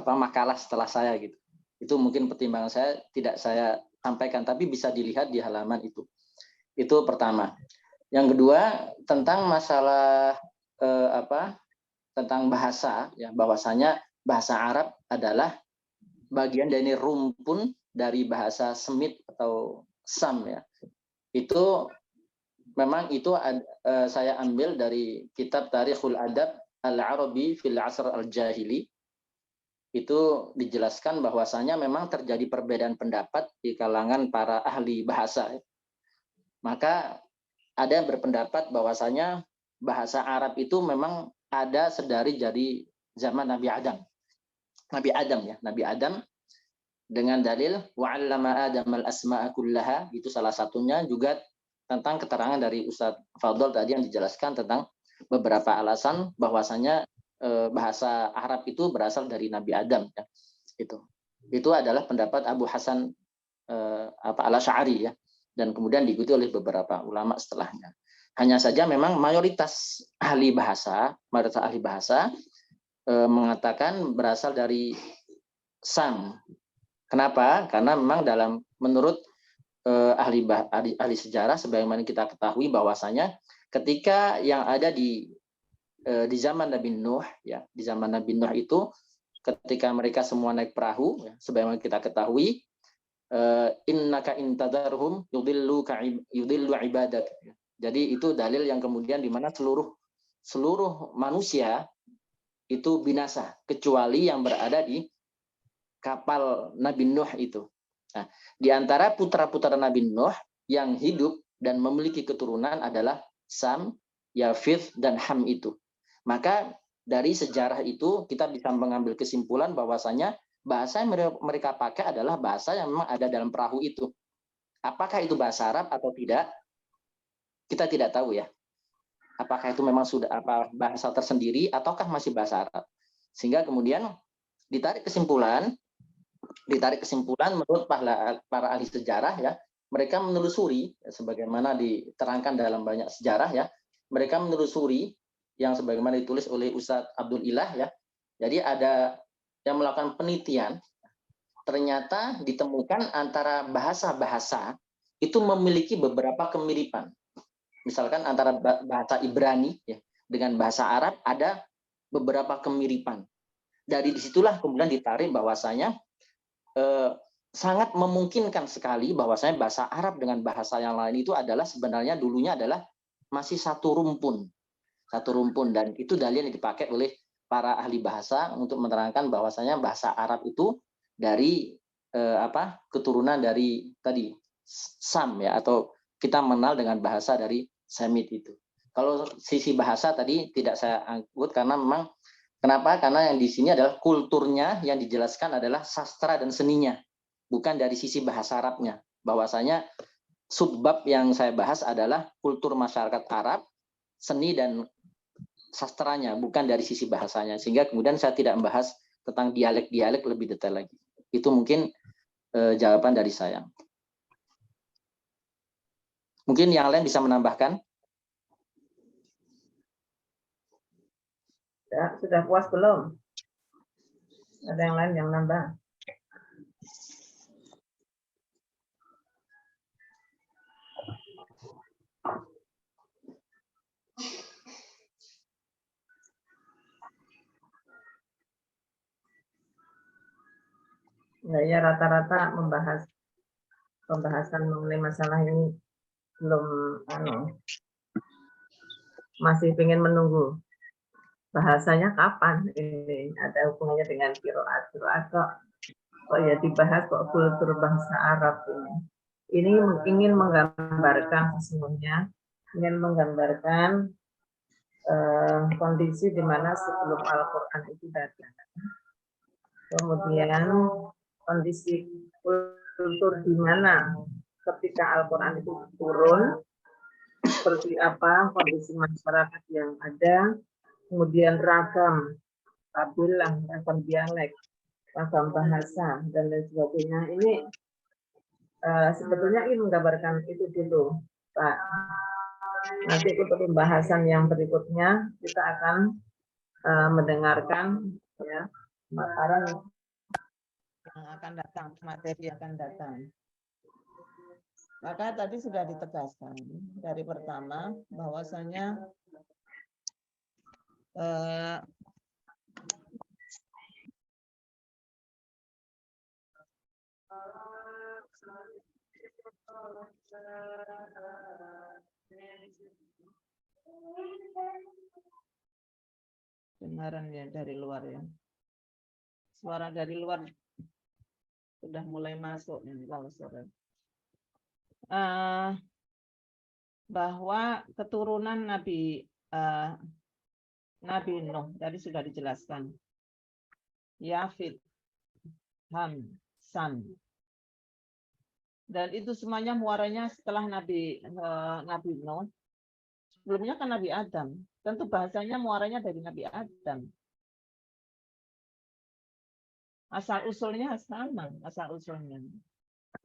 makalah setelah saya gitu. Itu mungkin pertimbangan saya tidak saya sampaikan, tapi bisa dilihat di halaman itu. Itu pertama. Yang kedua tentang masalah tentang bahasa, ya, bahwasanya bahasa Arab adalah bagian dari rumpun dari bahasa Semit atau Sam, ya. Itu memang itu saya ambil dari kitab Tarikhul Adab Al-Arabi fil Asr Al-Jahili. Itu dijelaskan bahwasanya memang terjadi perbedaan pendapat di kalangan para ahli bahasa. Maka ada yang berpendapat bahwasanya bahasa Arab itu memang ada sedari dari zaman Nabi Adam. Nabi Adam dengan dalil wa'allama Adam al-asma'a kullaha, itu salah satunya. Juga tentang keterangan dari Ustadz Fadol tadi yang dijelaskan tentang beberapa alasan bahwasanya bahasa Arab itu berasal dari Nabi Adam, ya. Itu adalah pendapat Abu Hasan Al-Asy'ari, ya, dan kemudian diikuti oleh beberapa ulama setelahnya. Hanya saja memang mayoritas ahli bahasa mengatakan berasal dari Sam. Kenapa? Karena memang menurut ahli sejarah, sebagaimana kita ketahui bahwasanya ketika yang ada di zaman Nabi Nuh, ya, di zaman Nabi Nuh itu ketika mereka semua naik perahu, ya, sebagaimana kita ketahui, innaka intadarhum yudillu ibadak. Jadi itu dalil yang kemudian di mana seluruh manusia itu binasa kecuali yang berada di kapal Nabi Nuh itu. Nah, di antara putra-putra Nabi Nuh yang hidup dan memiliki keturunan adalah Sam, Yafith, dan Ham itu. Maka dari sejarah itu kita bisa mengambil kesimpulan bahwasanya bahasa yang mereka pakai adalah bahasa yang memang ada dalam perahu itu. Apakah itu bahasa Arab atau tidak? Kita tidak tahu, ya. Apakah itu memang sudah bahasa tersendiri ataukah masih bahasa Arab? Sehingga kemudian ditarik kesimpulan menurut para ahli sejarah, ya, mereka menelusuri, ya, sebagaimana diterangkan dalam banyak sejarah, ya, mereka menelusuri yang sebagaimana ditulis oleh Ustadz Abdul Ilah, ya. Jadi ada yang melakukan penelitian, ternyata ditemukan antara bahasa-bahasa itu memiliki beberapa kemiripan. Misalkan antara bahasa Ibrani, ya, dengan bahasa Arab ada beberapa kemiripan. Dari disitulah kemudian ditarik bahwasanya sangat memungkinkan sekali bahwasanya bahasa Arab dengan bahasa yang lain itu adalah sebenarnya dulunya adalah masih satu rumpun, dan itu dalil yang dipakai oleh para ahli bahasa untuk menerangkan bahwasanya bahasa Arab itu dari keturunan dari tadi Sam, ya, atau kita mengenal dengan bahasa dari Semit itu. Kalau sisi bahasa tadi tidak saya angkut karena memang kenapa? Karena yang di sini adalah kulturnya yang dijelaskan adalah sastra dan seninya, bukan dari sisi bahasa Arabnya. Bahwasanya subbab yang saya bahas adalah kultur masyarakat Arab, seni dan sastranya, bukan dari sisi bahasanya. Sehingga kemudian saya tidak membahas tentang dialek-dialek lebih detail lagi. Itu mungkin jawaban dari saya. Mungkin yang lain bisa menambahkan. Ya, sudah puas belum? Ada yang lain yang nambah? Ya, rata-rata pembahasan mengenai masalah ini belum masih ingin menunggu bahasanya kapan ini, ada hubungannya dengan qiraat kok ya dibahas kok kultur bahasa Arab ini ingin menggambarkan sesungguhnya kondisi di mana sebelum Al-Quran itu datang, kemudian kondisi kultur di mana ketika Al-Quran itu turun, seperti apa kondisi masyarakat yang ada, kemudian ragam kabilah, ragam dialek, ragam bahasa, dan lain sebagainya. Ini sebetulnya ini menggambarkan itu dulu, Pak. Nanti untuk pembahasan yang berikutnya kita akan mendengarkan, ya, materi yang akan datang, materi yang akan datang. Maka tadi sudah ditegaskan dari pertama bahwasanya Eh, Dengaran ya dari luar ya. Suara dari luar sudah mulai masuk nih kalau saudara. Bahwa keturunan Nabi Nuh tadi sudah dijelaskan. Yafid, Ham, Sam. Dan itu semuanya muaranya setelah Nabi Nuh. Sebelumnya kan Nabi Adam. Tentu bahasanya muaranya dari Nabi Adam. Asal usulnya sama, asal usulnya.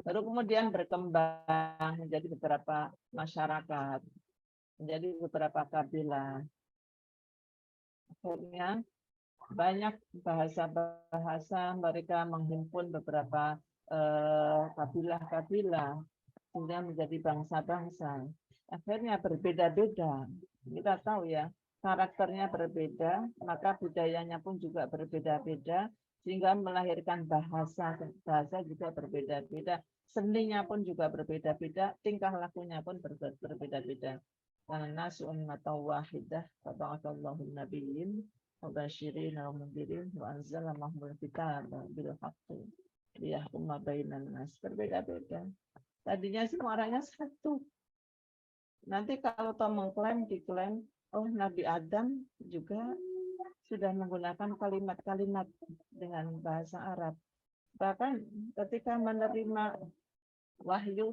Baru kemudian berkembang menjadi beberapa masyarakat, menjadi beberapa kabilah. Akhirnya banyak bahasa-bahasa mereka menghimpun beberapa kabilah-kabilah sehingga menjadi bangsa-bangsa. Akhirnya berbeda-beda. Kita tahu ya, karakternya berbeda, maka budayanya pun juga berbeda-beda, sehingga melahirkan bahasa juga berbeda-beda, seninya pun juga berbeda-beda, tingkah lakunya pun berbeda-beda. Karena nasu ummatan wahidah, fata'atallahu nabiyyin, mubasyirin wa mundirin, wa anzala mahmul kitaba bil haqqi liyahkuma bainan nas. Berbeda-beda. Tadinya sih muaranya satu. Nanti kalau toh diklaim, oh Nabi Adam juga sudah menggunakan kalimat-kalimat dengan bahasa Arab. Bahkan ketika menerima wahyu,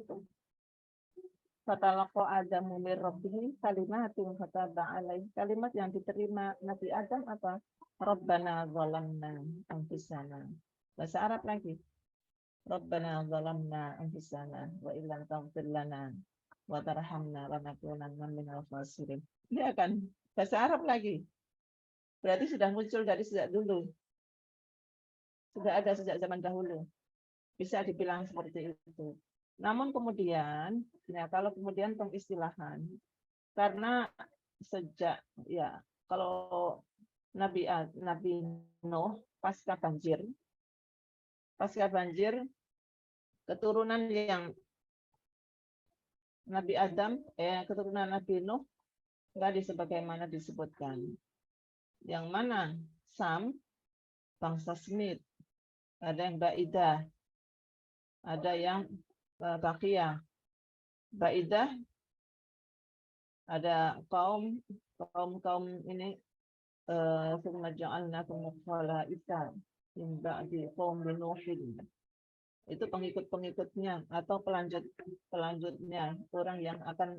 fatalaqa Adamu min rabbih kalimatin fataba alaihi. Kalimat yang diterima Nabi Adam apa? Rabbana zalamna anfusana. Bahasa Arab lagi. Rabbana zalamna anfusana wa illam taghfir lana wa tarhamna lanakunanna minal khasirin. Ini akan bahasa Arab lagi. Berarti sudah muncul dari sejak dulu. Sudah ada sejak zaman dahulu. Bisa dibilang seperti itu. Namun kemudian, ya kalau kemudian pengistilahan, karena sejak ya kalau Nabi Nuh pasca banjir keturunan yang Nabi Adam, keturunan Nabi Nuh tadi sebagaimana disebutkan. Yang mana Sam, bangsa Smith, ada yang Baidah, ada yang Baqiyah. Baidah ada kaum ini summa ja'alnakum khala'ifa min ba'di qaumi Nuhin. Itu pengikut-pengikutnya atau pelanjutnya orang yang akan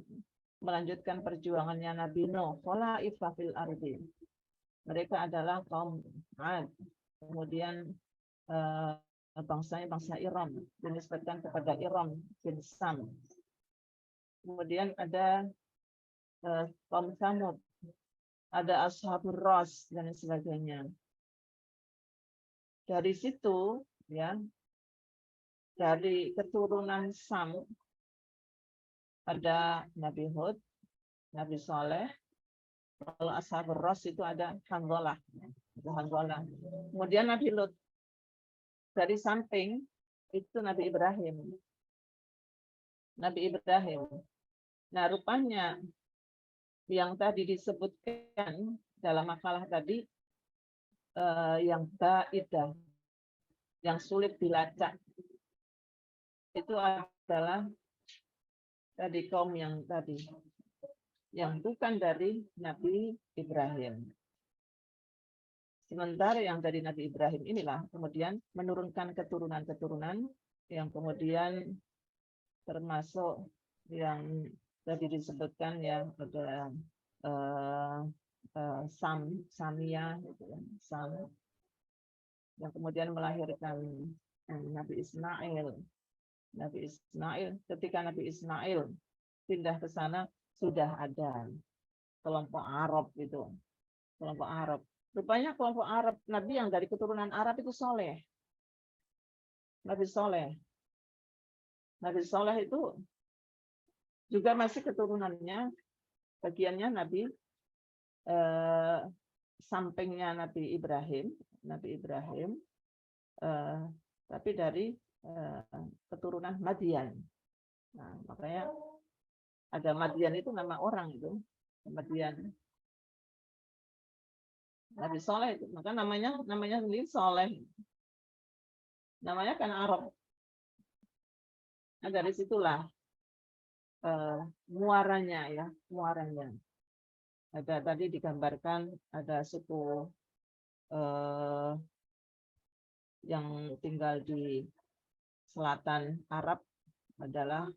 melanjutkan perjuangannya Nabi Nuh. Khala'ifa fil ardi. Mereka adalah kaum Ad. Kemudian bangsanya bangsa Iram, dinisbatkan kepada Iram bin Sam. Kemudian ada kaum Samud, ada Ashabur Ras dan sebagainya. Dari situ ya, dari keturunan Sam ada Nabi Hud, Nabi Saleh. Kalau Ashabur Ras itu ada Hanzalah. Kemudian Nabi Lut. Dari samping itu Nabi Ibrahim. Nah, rupanya yang tadi disebutkan dalam makalah tadi yang baidah, yang sulit dilacak, itu adalah tadi kaum yang tadi, yang bukan dari Nabi Ibrahim. Sementara yang dari Nabi Ibrahim inilah kemudian menurunkan keturunan-keturunan yang kemudian termasuk yang tadi disebutkan ya, ada Samia, Sam, yang kemudian melahirkan Nabi Ismail. Ketika Nabi Ismail pindah ke sana sudah ada kelompok Arab itu, kelompok Arab. Rupanya kelompok Arab, Nabi yang dari keturunan Arab itu soleh. Nabi Soleh itu juga masih keturunannya, bagiannya Nabi sampingnya Nabi Ibrahim, tapi dari keturunan Madian. Nah, makanya ada Madian itu nama orang itu, Madian. Nabi Soleh itu, maka namanya sendiri Soleh. Namanya kan Arab. Nah, dari situlah muaranya ya, muaranya. Ada tadi digambarkan ada suku yang tinggal di selatan Arab adalah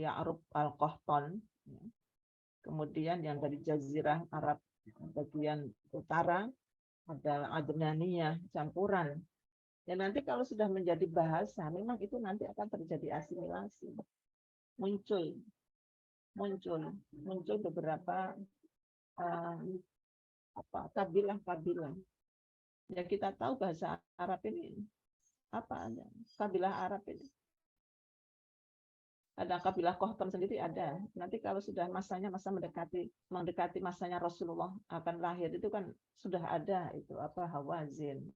Ya'rub al-Qahtan. Kemudian yang dari Jazirah Arab bagian utara ada Adnaniyah, campuran. Dan nanti kalau sudah menjadi bahasa, memang itu nanti akan terjadi asimilasi. Muncul beberapa kabilah-kabilah. Ya kita tahu bahasa Arab ini apa ada kabilah Arab ini. Ada kabilah Qahtan sendiri ada. Nanti kalau sudah masa mendekati masanya Rasulullah akan lahir itu kan sudah ada itu Hawazin.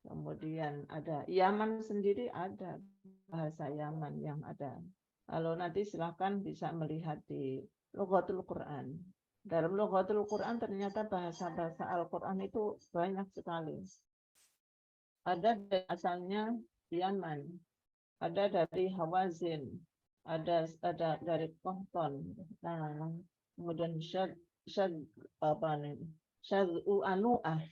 Kemudian ada Yaman sendiri ada bahasa Yaman yang ada. Lalu nanti silahkan bisa melihat di Lughatul Quran. Dalam Lughatul Quran ternyata bahasa-bahasa Al-Quran itu banyak sekali. Ada asalnya Yaman, ada dari Hawazin, ada dari Qahtan. Nah, kemudian Syad'u Anu'ah.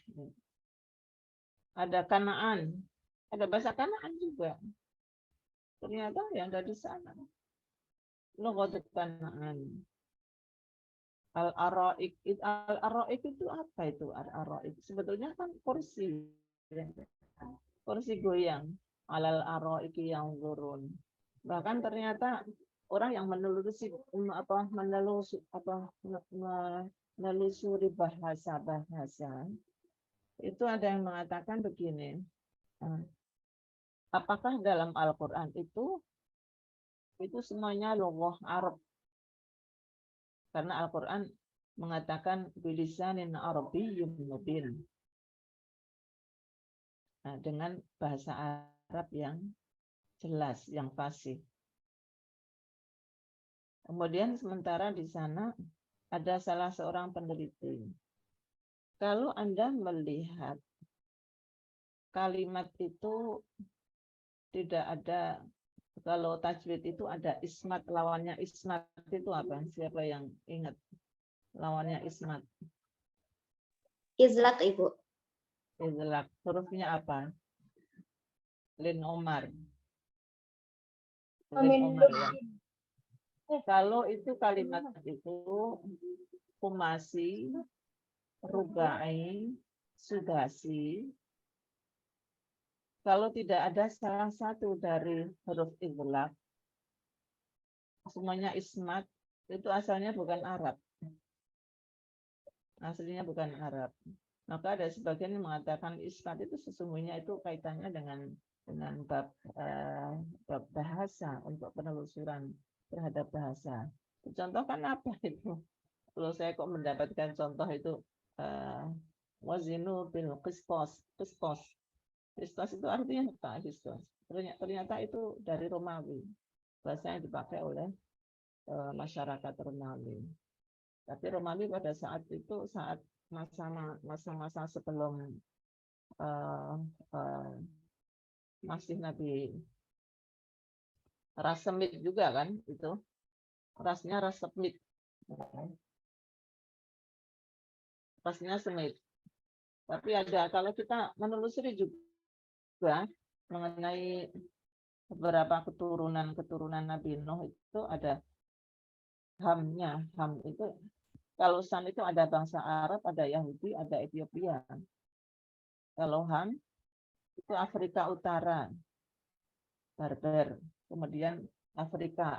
Ada Kanaan, ada bahasa Kanaan juga. Ternyata yang dari sana. Lughatul Kanaan. Al-Araik itu apa itu? Al-Araik sebetulnya kan kursi goyang. Alal araiki yang turun. Bahkan ternyata orang yang menelusuri bahasa itu ada yang mengatakan begini. Apakah dalam Al-Qur'an itu semuanya lughah Arab? Karena Al-Quran mengatakan bilisanin Arabiyyun mubin. Nah, dengan bahasa Arab yang jelas, yang fasih. Kemudian sementara di sana ada salah seorang peneliti. Kalau Anda melihat kalimat itu tidak ada. Kalau tajwid itu ada ismat, lawannya ismat itu apa? Siapa yang ingat lawannya ismat? Izlak, Ibu. Izlak. Hurufnya apa? Lin Omar. Ya. Kalau itu kalimat itu kumasi, rubai, sudasi. Kalau tidak ada salah satu dari huruf izlak, semuanya ismat, itu asalnya bukan Arab. Aslinya bukan Arab. Maka ada sebagian yang mengatakan ismat itu sesungguhnya itu kaitannya dengan bab bahasa untuk penelusuran terhadap bahasa. Contoh kan apa itu? Kalau saya kok mendapatkan contoh itu wazinu bil qistos. Qistos itu artinya apa? Qistos. Ternyata itu dari Romawi. Bahasa yang dipakai oleh masyarakat Romawi. Tapi Romawi pada saat itu saat masa-masa sebelum masih Nabi ras Semit juga kan itu. Rasnya ras Semit. Rasnya Semit. Tapi ada kalau kita menelusuri juga mengenai beberapa keturunan Nabi Nuh itu ada Hamnya. Ham itu kalau Sam itu ada bangsa Arab, ada Yahudi, ada Ethiopia. Kalau Ham itu Afrika Utara, Berber. Kemudian Afrika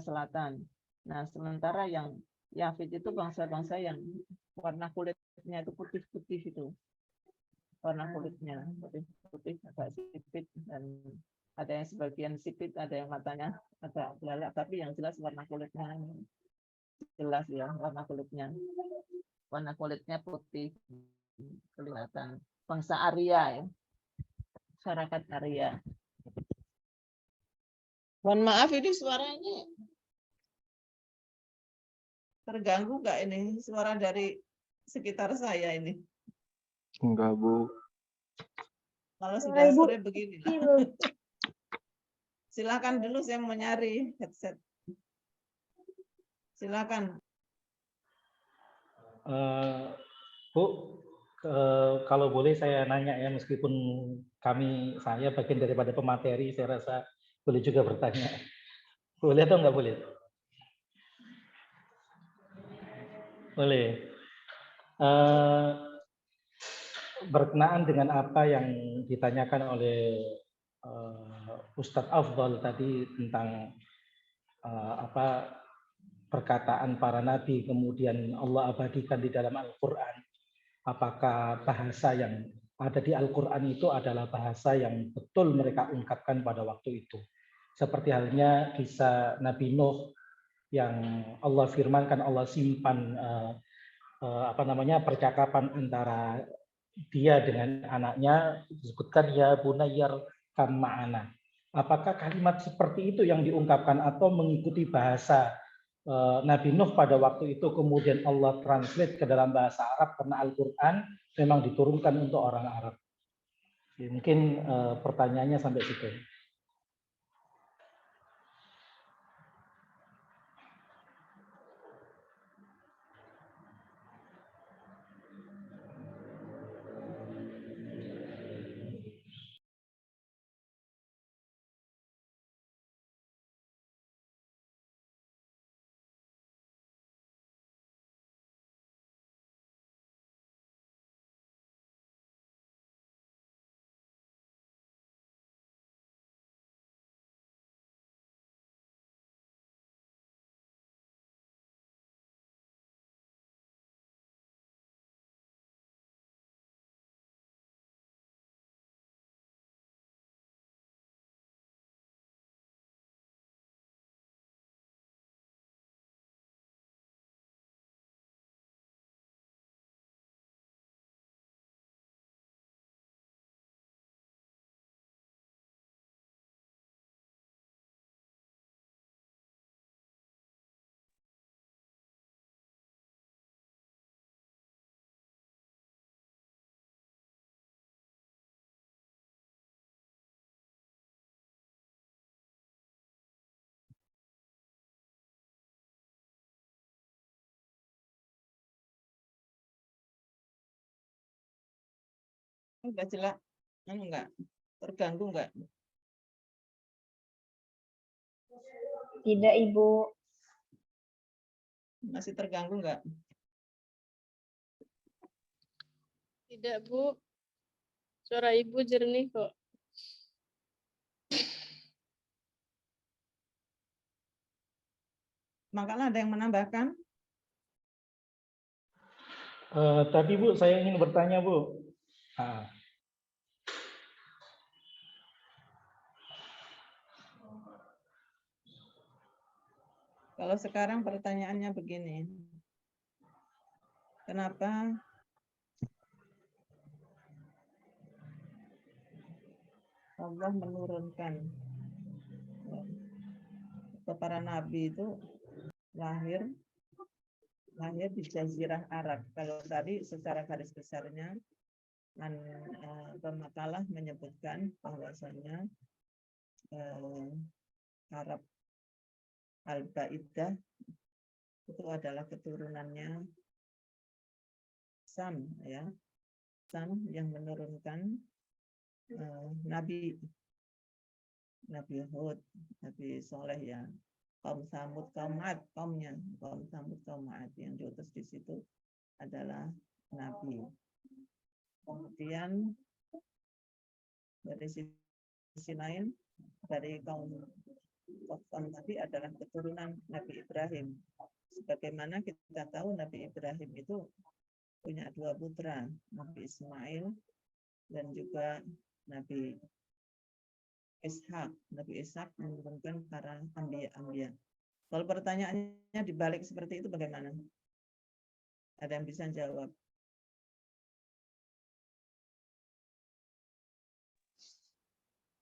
Selatan. Nah, sementara yang Yafid itu bangsa-bangsa yang warna kulitnya itu putih-putih itu. Warna kulitnya putih agak sipit dan ada yang sebagian sipit, ada yang matanya agak belalak, tapi yang jelas warna kulitnya jelas ya warna kulitnya. warna kulitnya putih, kelihatan bangsa Arya ya, masyarakat Arya. Mohon maaf ini suaranya terganggu nggak ini suara dari sekitar saya ini? Enggak, Bu. Kalau Suara sudah Ibu sore begini. Silakan dulu saya mau nyari headset. Silakan. Bu, kalau boleh saya nanya ya, meskipun saya bagian daripada pemateri, saya rasa boleh juga bertanya. Boleh atau nggak boleh? Boleh. Berkenaan dengan apa yang ditanyakan oleh Ustadz Afdal tadi tentang perkataan para nabi kemudian Allah abadikan di dalam Al-Quran. Apakah bahasa yang ada di Al-Quran itu adalah bahasa yang betul mereka ungkapkan pada waktu itu? Seperti halnya kisah Nabi Nuh yang Allah firmankan, Allah simpan percakapan antara dia dengan anaknya, disebutkan ya bunayyar kam ma'ana. Apakah kalimat seperti itu yang diungkapkan atau mengikuti bahasa Nabi Nuh pada waktu itu kemudian Allah translate ke dalam bahasa Arab karena Al-Quran memang diturunkan untuk orang Arab? Mungkin pertanyaannya sampai situ. Enggak jelas, enggak terganggu enggak? tidak Ibu. Masih terganggu enggak? Tidak, Bu. Suara Ibu jernih kok. Makanya ada yang menambahkan? Tadi Bu, saya ingin bertanya Bu. Kalau sekarang pertanyaannya begini. Kenapa Allah menurunkan ke para nabi itu lahir di Jazirah Arab? Kalau tadi secara garis besarnya pemakalah menyebutkan bahwasanya Arab Al-Baidah itu adalah keturunannya Sam, ya, Sam yang menurunkan Nabi Hud, Nabi Soleh, ya, kaum Samud, kaum Ad, kaum Samud, kaum Ad yang diutus di situ adalah Nabi. Kemudian dari sisi lain dari kaum Nabi adalah keturunan Nabi Ibrahim. Sebagaimana kita tahu Nabi Ibrahim itu punya dua putra, Nabi Ismail dan juga Nabi Ishak. Nabi Ishak menurunkan para anbiya. Kalau pertanyaannya dibalik seperti itu bagaimana? Ada yang bisa jawab?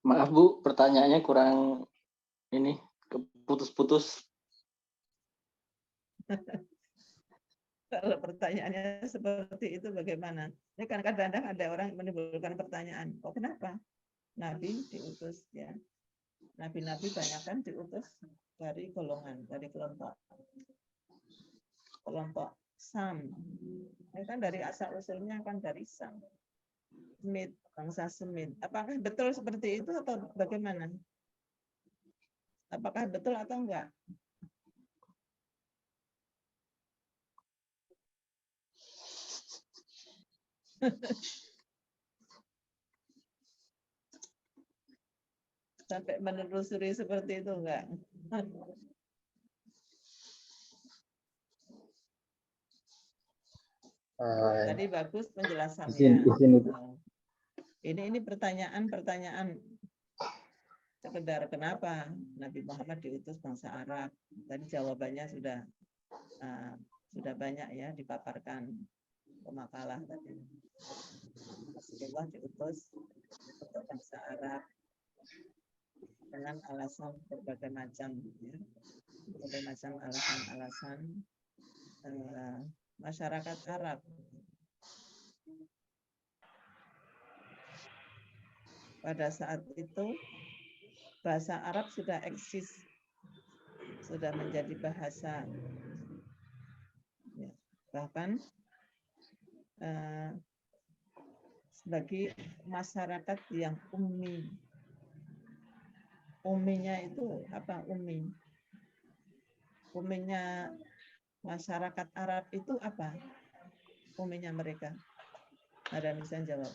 Maaf Bu, pertanyaannya kurang ini putus-putus. Kalau pertanyaannya seperti itu bagaimana? Ini kan kadang-kadang ada orang menimbulkan pertanyaan, kok kenapa Nabi diutus ya? Nabi-nabi banyak kan diutus dari golongan, dari kelompok Sam. Ini kan dari asal usulnya kan dari Sam. Semit, bangsa Semit. Apakah betul seperti itu atau bagaimana? Apakah betul atau enggak? Sampai menelusuri seperti itu enggak? Tadi bagus penjelasannya. Ini pertanyaan sekedar kenapa Nabi Muhammad diutus bangsa Arab. Tadi jawabannya sudah banyak ya dipaparkan pemakalah tadi. Rasulullah diutus untuk bangsa Arab dengan alasan berbagai macam alasan masyarakat Arab. Pada saat itu bahasa Arab sudah eksis, sudah menjadi bahasa, ya, bahkan sebagai masyarakat yang ummi. Umminya itu apa ummi? Umminya masyarakat Arab itu apa? Umminya mereka. Ada yang bisa jawab?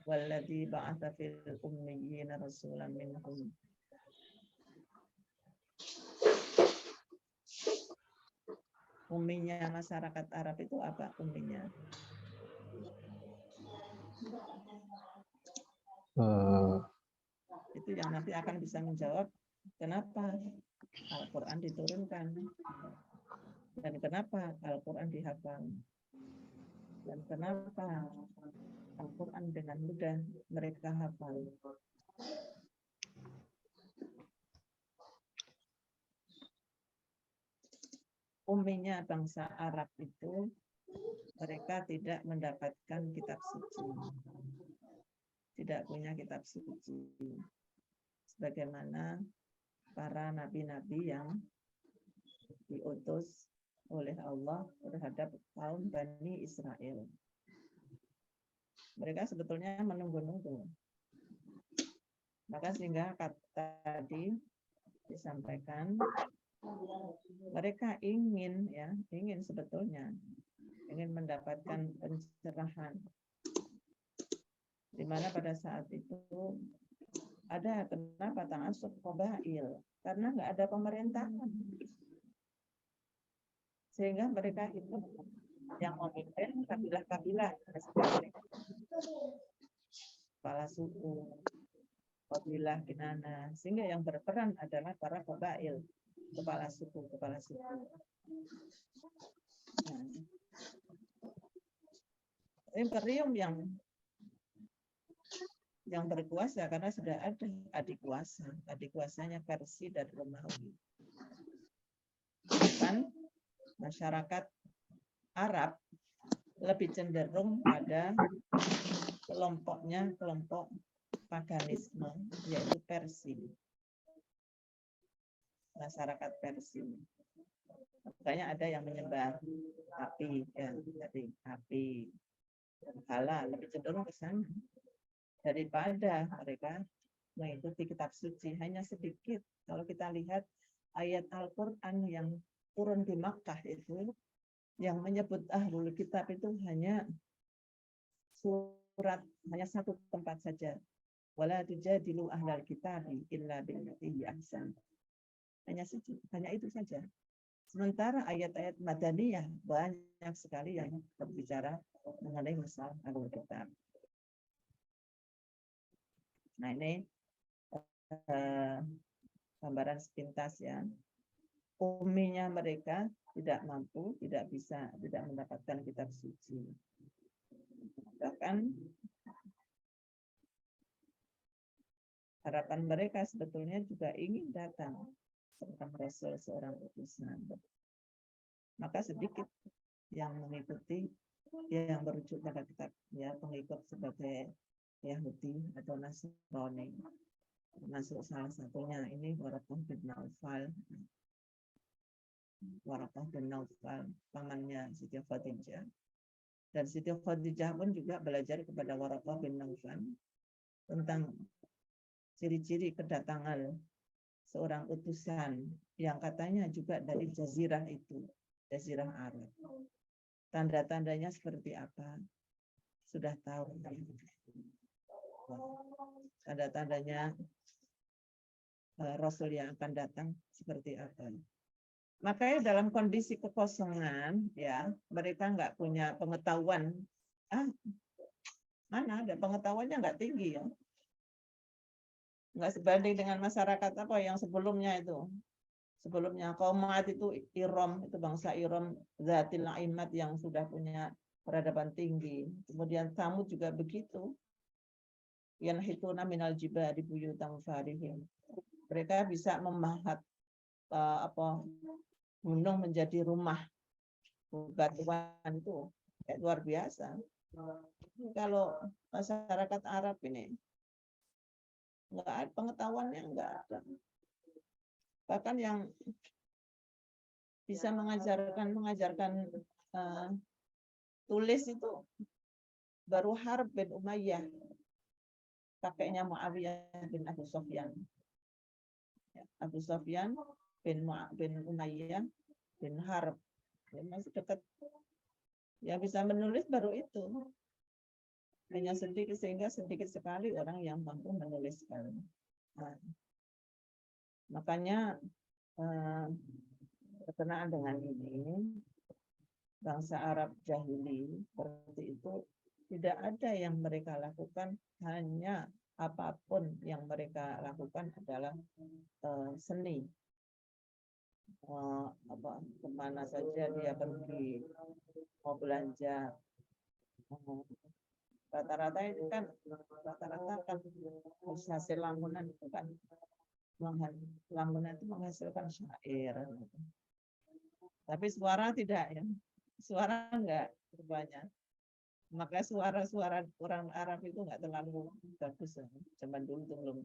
Walladzi ba'atsa fil ummiyina rasulan minhum. Umminya masyarakat Arab itu apa umminya? Itu yang nanti akan bisa menjawab kenapa Al-Quran diturunkan dan kenapa Al-Quran dihafal dan kenapa Al-Quran dengan mudah mereka hafal. Umminya bangsa Arab itu mereka tidak mendapatkan kitab suci, tidak punya kitab suci, sebagaimana para nabi-nabi yang diutus oleh Allah terhadap kaum Bani Israel. Mereka sebetulnya menunggu-nunggu. Maka sehingga tadi disampaikan mereka ingin sebetulnya ingin mendapatkan pencerahan, di mana pada saat itu ada kenapa ta'assub qabail, karena nggak ada pemerintahan, sehingga mereka itu yang memimpin kabilah-kabilah, kepala suku, kabilah Kinana, sehingga yang berperan adalah para qabail, kepala suku. Nah, imperium yang berkuasa karena sudah ada adik kuasanya Persia dan Romawi. Kan masyarakat Arab lebih cenderung pada kelompok paganisme, yaitu Persia. Masyarakat Persia. Makanya ada yang menyembah api, api, berhala, lebih cenderung ke sana daripada mereka mengikuti kitab suci. Hanya sedikit kalau kita lihat ayat Al-Quran yang turun di Makkah itu, yang menyebut ahlul kitab itu hanya satu tempat saja. Wala tujadilu ahlal kitabi illa billati ahsan. Hanya itu saja. Sementara ayat-ayat Madaniyah banyak sekali yang berbicara mengenai masalah ahlul kitab. Nah, ini gambaran sepintas ya. umminya mereka tidak mampu, tidak bisa, tidak mendapatkan kitab suci. Bahkan harapan mereka sebetulnya juga ingin datang seorang rasul, seorang utusan. Maka sedikit yang mengikuti, yang merujuk pada kitab, ya, pengikut sebagai Yahudi atau Nasrani. Masuk salah satunya ini Waraqah bin Naufal. Waraqah bin Naufal, pamannya Siti Khadijah. Dan Siti Khadijah pun juga belajar kepada Waraqah bin Naufal tentang ciri-ciri kedatangan seorang utusan yang katanya juga dari jazirah itu, jazirah Arab. Tanda-tandanya seperti apa? Sudah tahu. Tanda-tandanya Rasul yang akan datang seperti apa? Makanya dalam kondisi kekosongan, ya, mereka nggak punya pengetahuan. Mana ada pengetahuannya nggak tinggi, ya. Nggak sebanding dengan masyarakat apa yang sebelumnya itu. Sebelumnya kaum Ad itu Iram, itu bangsa Iram, Zatil Aimat yang sudah punya peradaban tinggi. Kemudian Tsamud juga begitu. Yanhituna minal jibali buyutan farihim. Mereka bisa memahat gunung menjadi rumah. Batuan itu luar biasa. Kalau masyarakat Arab ini nggak ada pengetahuannya, nggak ada. Bahkan yang bisa mengajarkan tulis itu baru Harb bin Umayyah, kakeknya Muawiyah bin Abu Sufyan. Abu Sufyan bin Umayyah bin Harb, ya, masih dekat. Ya bisa menulis baru itu. Hanya sedikit, sehingga sedikit sekali orang yang mampu menuliskan. Nah, makanya berkenaan dengan ini, bangsa Arab jahili seperti itu tidak ada yang mereka lakukan, hanya apapun yang mereka lakukan adalah seni. Kemana saja dia pergi, mau belanja, rata-rata itu kan hasil langunan itu kan, langunan itu menghasilkan syair. Tapi suara tidak, ya, suara enggak banyak. Maka suara-suara orang Arab itu enggak terlalu bagus. Zaman dulu itu belum,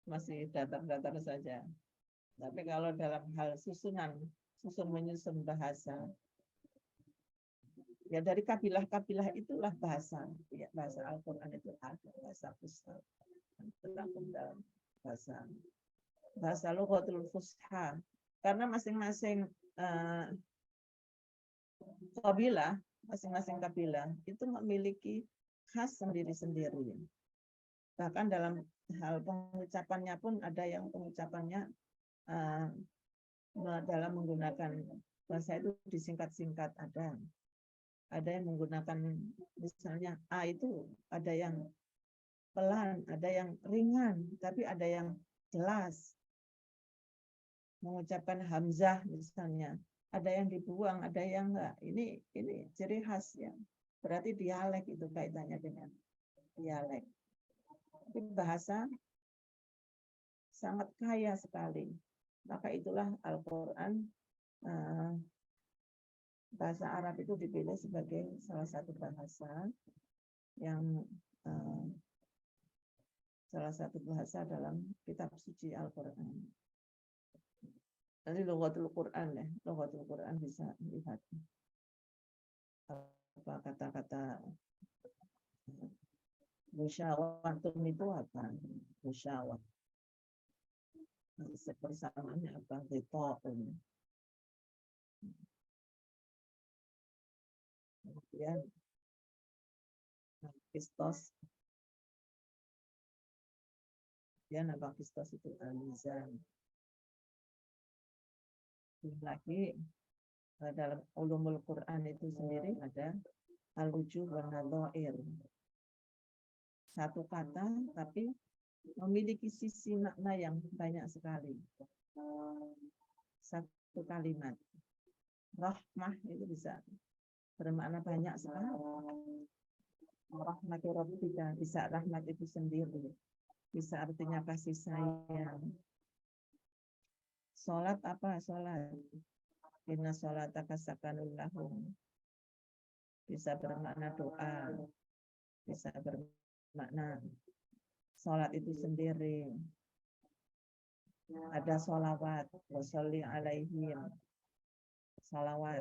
masih datar-datar saja. Tapi kalau dalam hal susun menyusun bahasa, ya dari kabilah-kabilah itulah bahasa, ya, bahasa Al-Quran itu ada, bahasa Fusha, terangkum dalam bahasa Lughatul Fusha, karena masing-masing kabilah, masing-masing kabilah itu memiliki khas sendiri-sendiri. Bahkan dalam hal pengucapannya pun ada yang pengucapannya dalam menggunakan bahasa itu disingkat-singkat, ada yang menggunakan misalnya A itu ada yang pelan, ada yang ringan, tapi ada yang jelas. Mengucapkan hamzah misalnya, ada yang dibuang, ada yang enggak. Ini ciri khas, ya. Berarti dialek itu kaitannya dengan dialek. Tapi bahasa sangat kaya sekali. Maka itulah Al-Quran, bahasa Arab itu dipilih sebagai salah satu bahasa yang salah satu bahasa dalam kitab suci Al-Quran. Nanti Lughatul Quran, ya, Lughatul Quran bisa lihat apa kata-kata musyawarah itu apa? Musyawarah. Persamaannya apa? Ghita'un. Kemudian kistos. Kemudian apa kistos itu? Al-mizan. Lagi dalam ulumul Quran itu sendiri ada al-wujuh wan nadhair. Satu kata tapi memiliki sisi makna yang banyak sekali. Satu itu kalimat. Rahmah itu bisa bermakna banyak sekali. Rahmati rabbika, bisa rahmat itu sendiri. Bisa artinya kasih sayang. Sholat apa? Sholat. Inna sholataka sakanun lahum. Bisa bermakna doa. Bisa bermakna sholat itu sendiri. Ada sholawat. Washolli alaihim. Sholawat.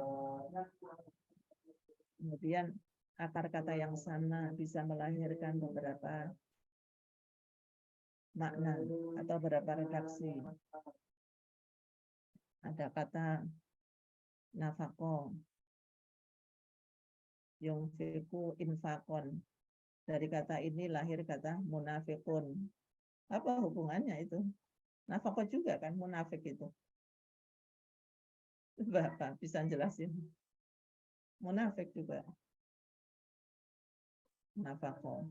Kemudian akar kata yang sama bisa melahirkan beberapa makna atau beberapa redaksi. Ada kata nafako, yungfiku infakon. Dari kata ini lahir kata munafikun. Apa hubungannya itu? Nafako juga kan munafik itu. Bapak bisa jelasin? Munafik juga. Nafako.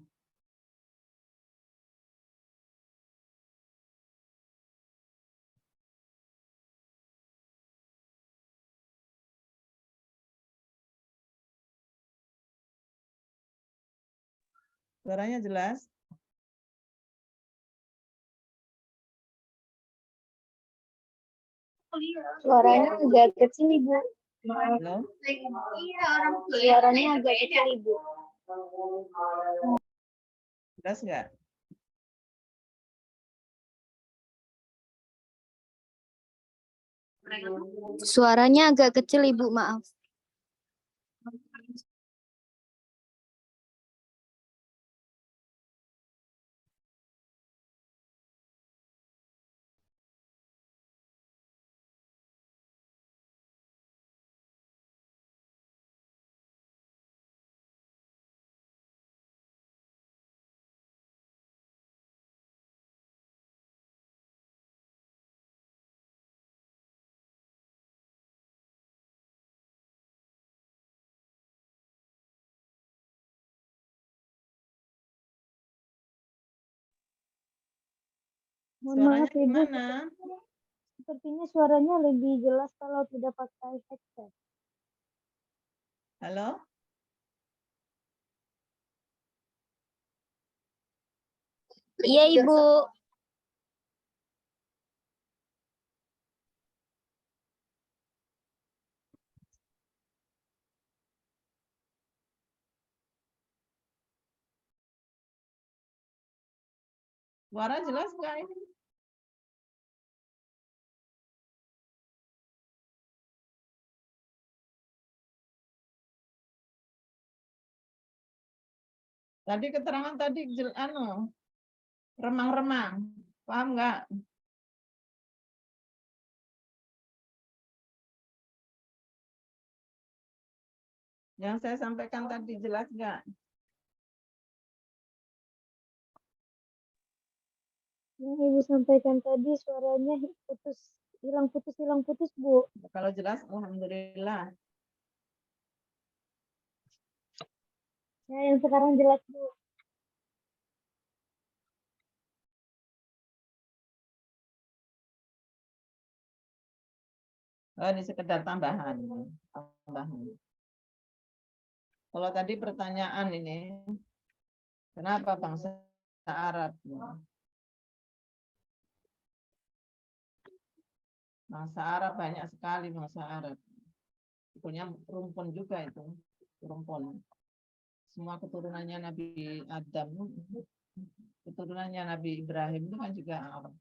Suaranya jelas? Suaranya agak kecil, Ibu. Halo? Suaranya agak kecil, Ibu. Jelas nggak? Suaranya agak kecil, Ibu, maaf. Mohon maaf, Suaranya Ibu. gimana? Sepertinya suaranya lebih jelas kalau tidak pakai headset. Halo? Iya, Ibu. Suara jelas nggak ini? Tadi keterangan tadi remang-remang. Paham nggak? Yang saya sampaikan tadi jelas nggak? Yang Ibu sampaikan tadi suaranya putus, hilang putus, Bu. Kalau jelas, alhamdulillah. Ya, yang sekarang jelas, Bu. Oh, ini sekedar tambahan. Kalau tadi pertanyaan ini, kenapa bangsa Arab? Bangsa Arab banyak sekali bangsa Arab. Punya rumpun juga itu, rumpun. Semua keturunannya Nabi Adam, keturunannya Nabi Ibrahim itu kan juga Arab.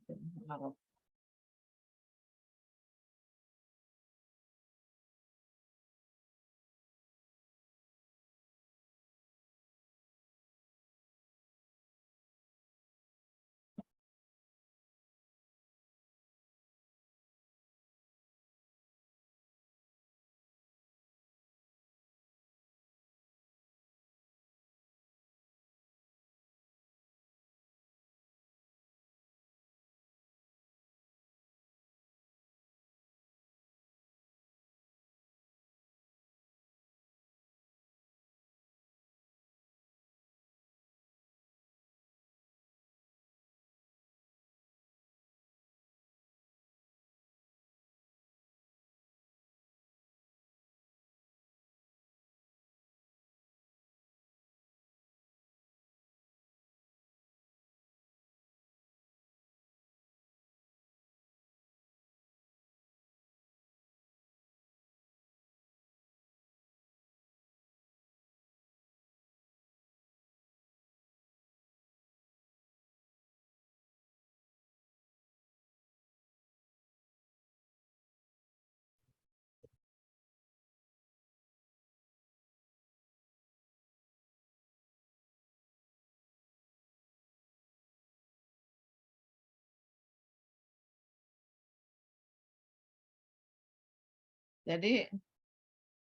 Jadi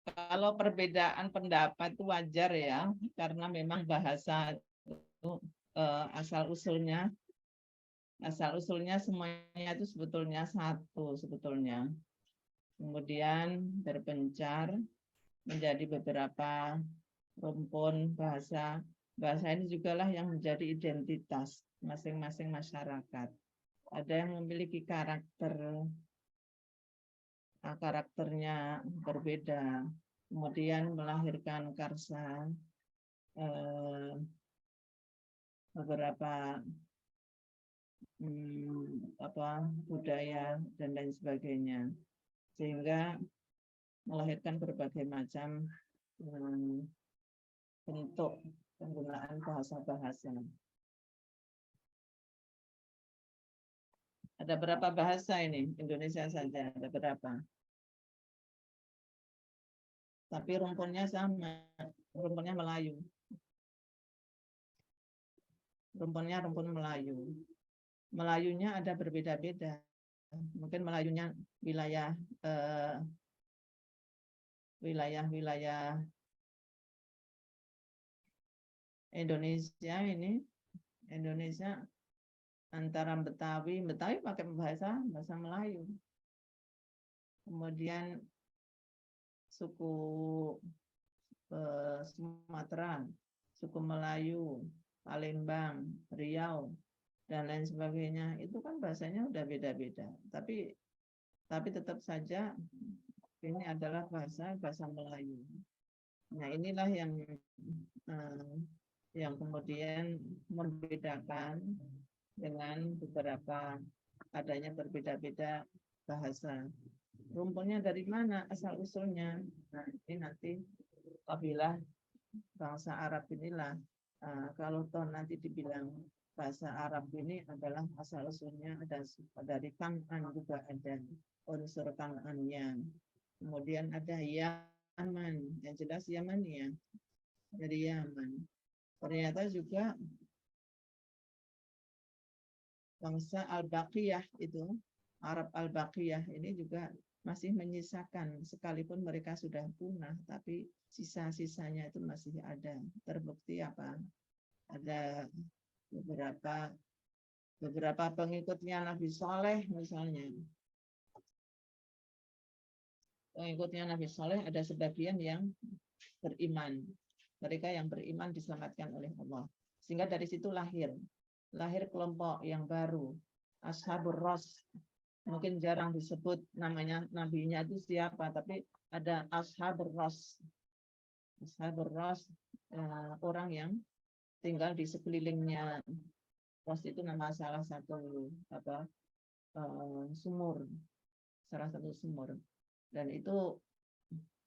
kalau perbedaan pendapat itu wajar ya, karena memang bahasa itu asal usulnya semuanya itu sebetulnya satu sebetulnya. Kemudian berpencar menjadi beberapa rumpun bahasa. Bahasa ini juga lah yang menjadi identitas masing-masing masyarakat. Ada yang memiliki karakternya berbeda, kemudian melahirkan karsa beberapa budaya dan lain sebagainya, sehingga melahirkan berbagai macam bentuk penggunaan bahasa-bahasa. Ada berapa bahasa ini? Indonesia saja ada berapa? Tapi rumpunnya sama, rumpunnya Melayu. Rumpunnya rumpun Melayu. Melayunya ada berbeda-beda. Mungkin Melayunya wilayah Indonesia ini. Indonesia antara Betawi pakai bahasa Melayu. Kemudian suku Sumatera, suku Melayu, Palembang, Riau, dan lain sebagainya, itu kan bahasanya udah beda-beda. Tapi tetap saja ini adalah bahasa Melayu. Nah, inilah yang kemudian membedakan dengan beberapa adanya berbeda-beda bahasa. Rumpunnya dari mana asal usulnya? Nah, ini nanti kabilah bangsa Arab inilah. Kalau toh nanti dibilang bahasa Arab ini adalah asal usulnya dari Kan'an, juga ada unsur Kan'annya. Kemudian ada Yaman, yang jelas Yamania, dari Yaman. Ternyata juga bangsa Al-Baqiyah itu, Arab Al-Baqiyah ini juga masih menyisakan, sekalipun mereka sudah punah, tapi sisa-sisanya itu masih ada. Terbukti apa? Ada beberapa pengikutnya Nabi Saleh misalnya. Pengikutnya Nabi Saleh ada sebagian yang beriman. Mereka yang beriman diselamatkan oleh Allah. Sehingga dari situ lahir kelompok yang baru, Ashabur Ras. Mungkin jarang disebut namanya nabinya itu siapa, tapi ada Ashabur Ras. Ashabur Ras, orang yang tinggal di sekelilingnya. Ras itu nama salah satu sumur, salah satu sumur, dan itu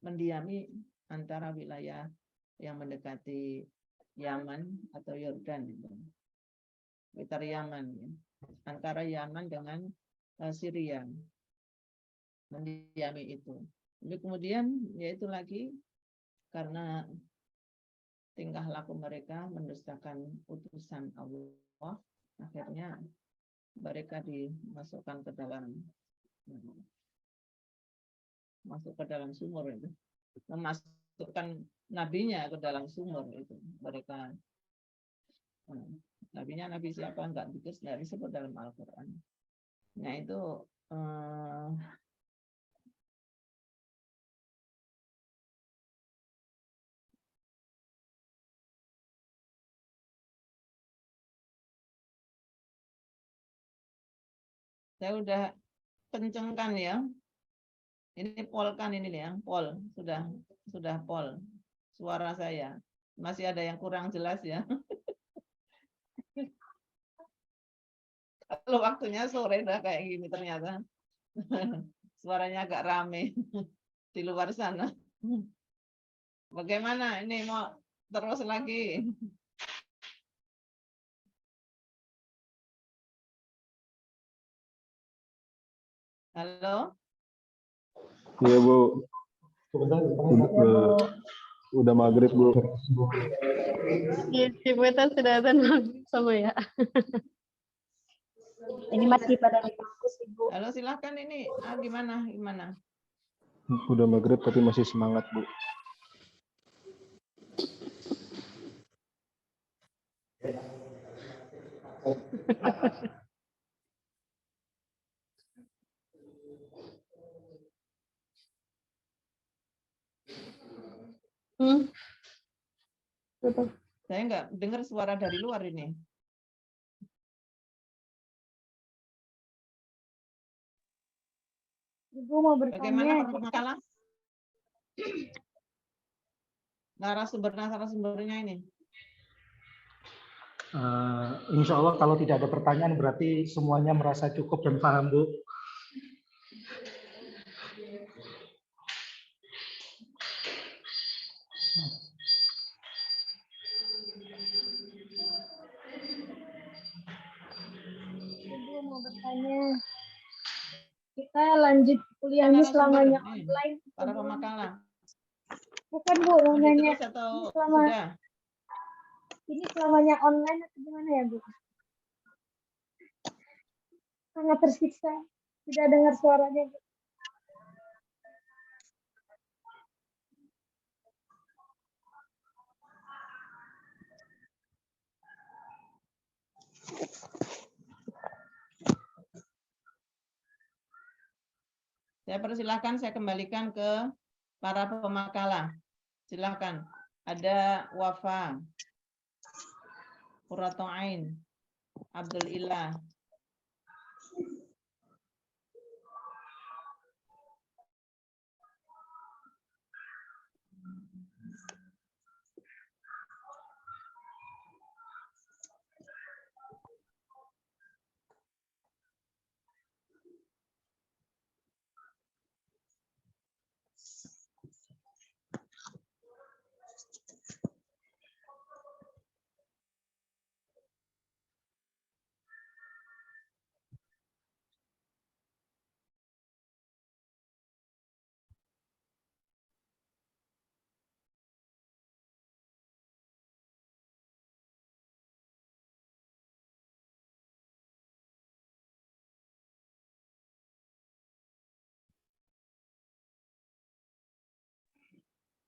mendiami antara wilayah yang mendekati Yaman atau Yordan, sekitar Yaman, antara Yaman dengan Syria, mendiami itu. Tapi kemudian yaitu lagi karena tingkah laku mereka mendustakan utusan Allah, akhirnya mereka dimasukkan ke dalam sumur itu, memasukkan nabinya ke dalam sumur itu. Mereka nabinya nabi siapa nggak disebut dalam Al-Quran. Nah itu saya udah kencengkan ya. Ini pol kan ini ya, pol sudah pol suara saya. Masih ada yang kurang jelas ya. Kalau waktunya sore udah kayak gini ternyata. Suaranya agak rame di luar sana. Bagaimana ini, mau terus lagi? Halo? Iya, Bu. Udah maghrib, Bu. Iya, kita sudah azan maghrib sama ya. Ini masih pada di kampus, Ibu. Halo, silakan ini. Gimana? Udah maghrib tapi masih semangat, Bu. Saya nggak dengar suara dari luar ini. Ibu mau Bagaimana bertanya. makalah? Narasumbernya ini. Insya Allah kalau tidak ada pertanyaan berarti semuanya merasa cukup dan paham, Bu. Ibu mau bertanya. Kita lanjut kuliahnya selamanya online. Para pemakalah. Bukan Bu, mau nanya. Atau Selama sudah? ini selamanya online atau gimana ya Bu? Sangat tersiksa. Tidak dengar suaranya Bu. Saya persilahkan, saya kembalikan ke para pemakalah. Silahkan. Ada Wafa, Qurratu Ain, Abdul Ilah.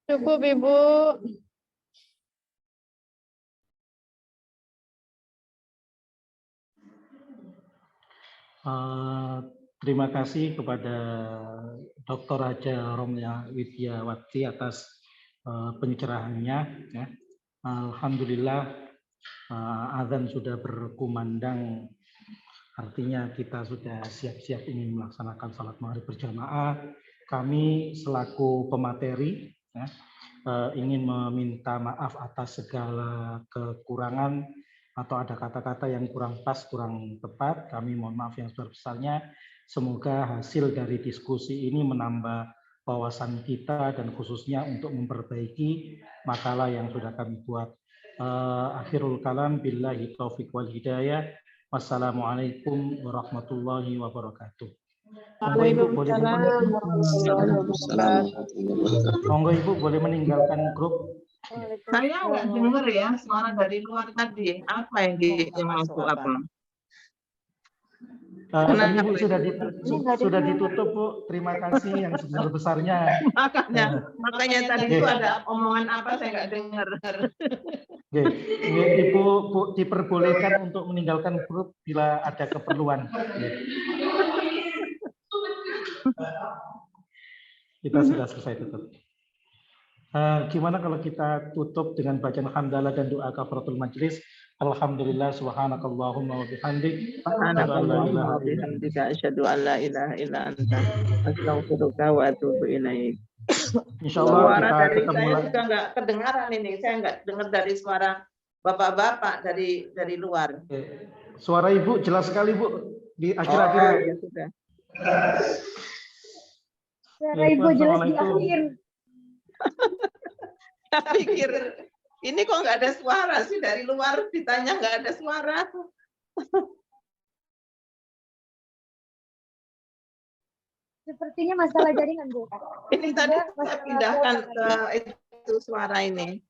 Cukup, Ibu. Terima kasih kepada Dr. Haja Romya Widyawati atas pencerahannya. Ya. Alhamdulillah azan sudah berkumandang, artinya kita sudah siap-siap ingin melaksanakan salat maghrib berjamaah. Kami selaku pemateri ya, ingin meminta maaf atas segala kekurangan atau ada kata-kata yang kurang pas, kurang tepat. Kami mohon maaf yang sebesar-besarnya. Semoga hasil dari diskusi ini menambah wawasan kita dan khususnya untuk memperbaiki makalah yang sudah kami buat. Akhirul kalam billahi taufiq wal hidayah. Wassalamualaikum warahmatullahi wabarakatuh. Monggo Ibu boleh Monggo Ibu boleh meninggalkan grup. Saya nggak dengar ya suara dari luar tadi. Apa yang dimaksud apa? Ibu sudah ditutup Bu. Terima kasih yang sebesar-besarnya. Makanya tadi itu ada omongan apa saya nggak dengar. Ibu diperbolehkan untuk meninggalkan grup bila ada keperluan. Kita sudah selesai tutup. Gimana kalau kita tutup dengan bacaan hamdalah dan doa kafaratul majlis? Alhamdulillah subhanakallahumma wa bihamdik Subhanakallahumma wa bihamdika asyhadu an la ilaha illa anta astaghfiruka wa atubu ilaik. Insyaallah suara kita dari ketemu saya lagi. juga nggak kedengaran ini. Saya nggak dengar dari suara bapak-bapak dari luar. Suara Ibu jelas sekali Bu di akhir-akhir. Ya sudah. Suara Ibu jelas di akhir. Saya pikir ini kok nggak ada suara sih, dari luar ditanya nggak ada suara. Sepertinya masalah jaringan Bu. Ini tadi saya pindahkan ke itu suara ini.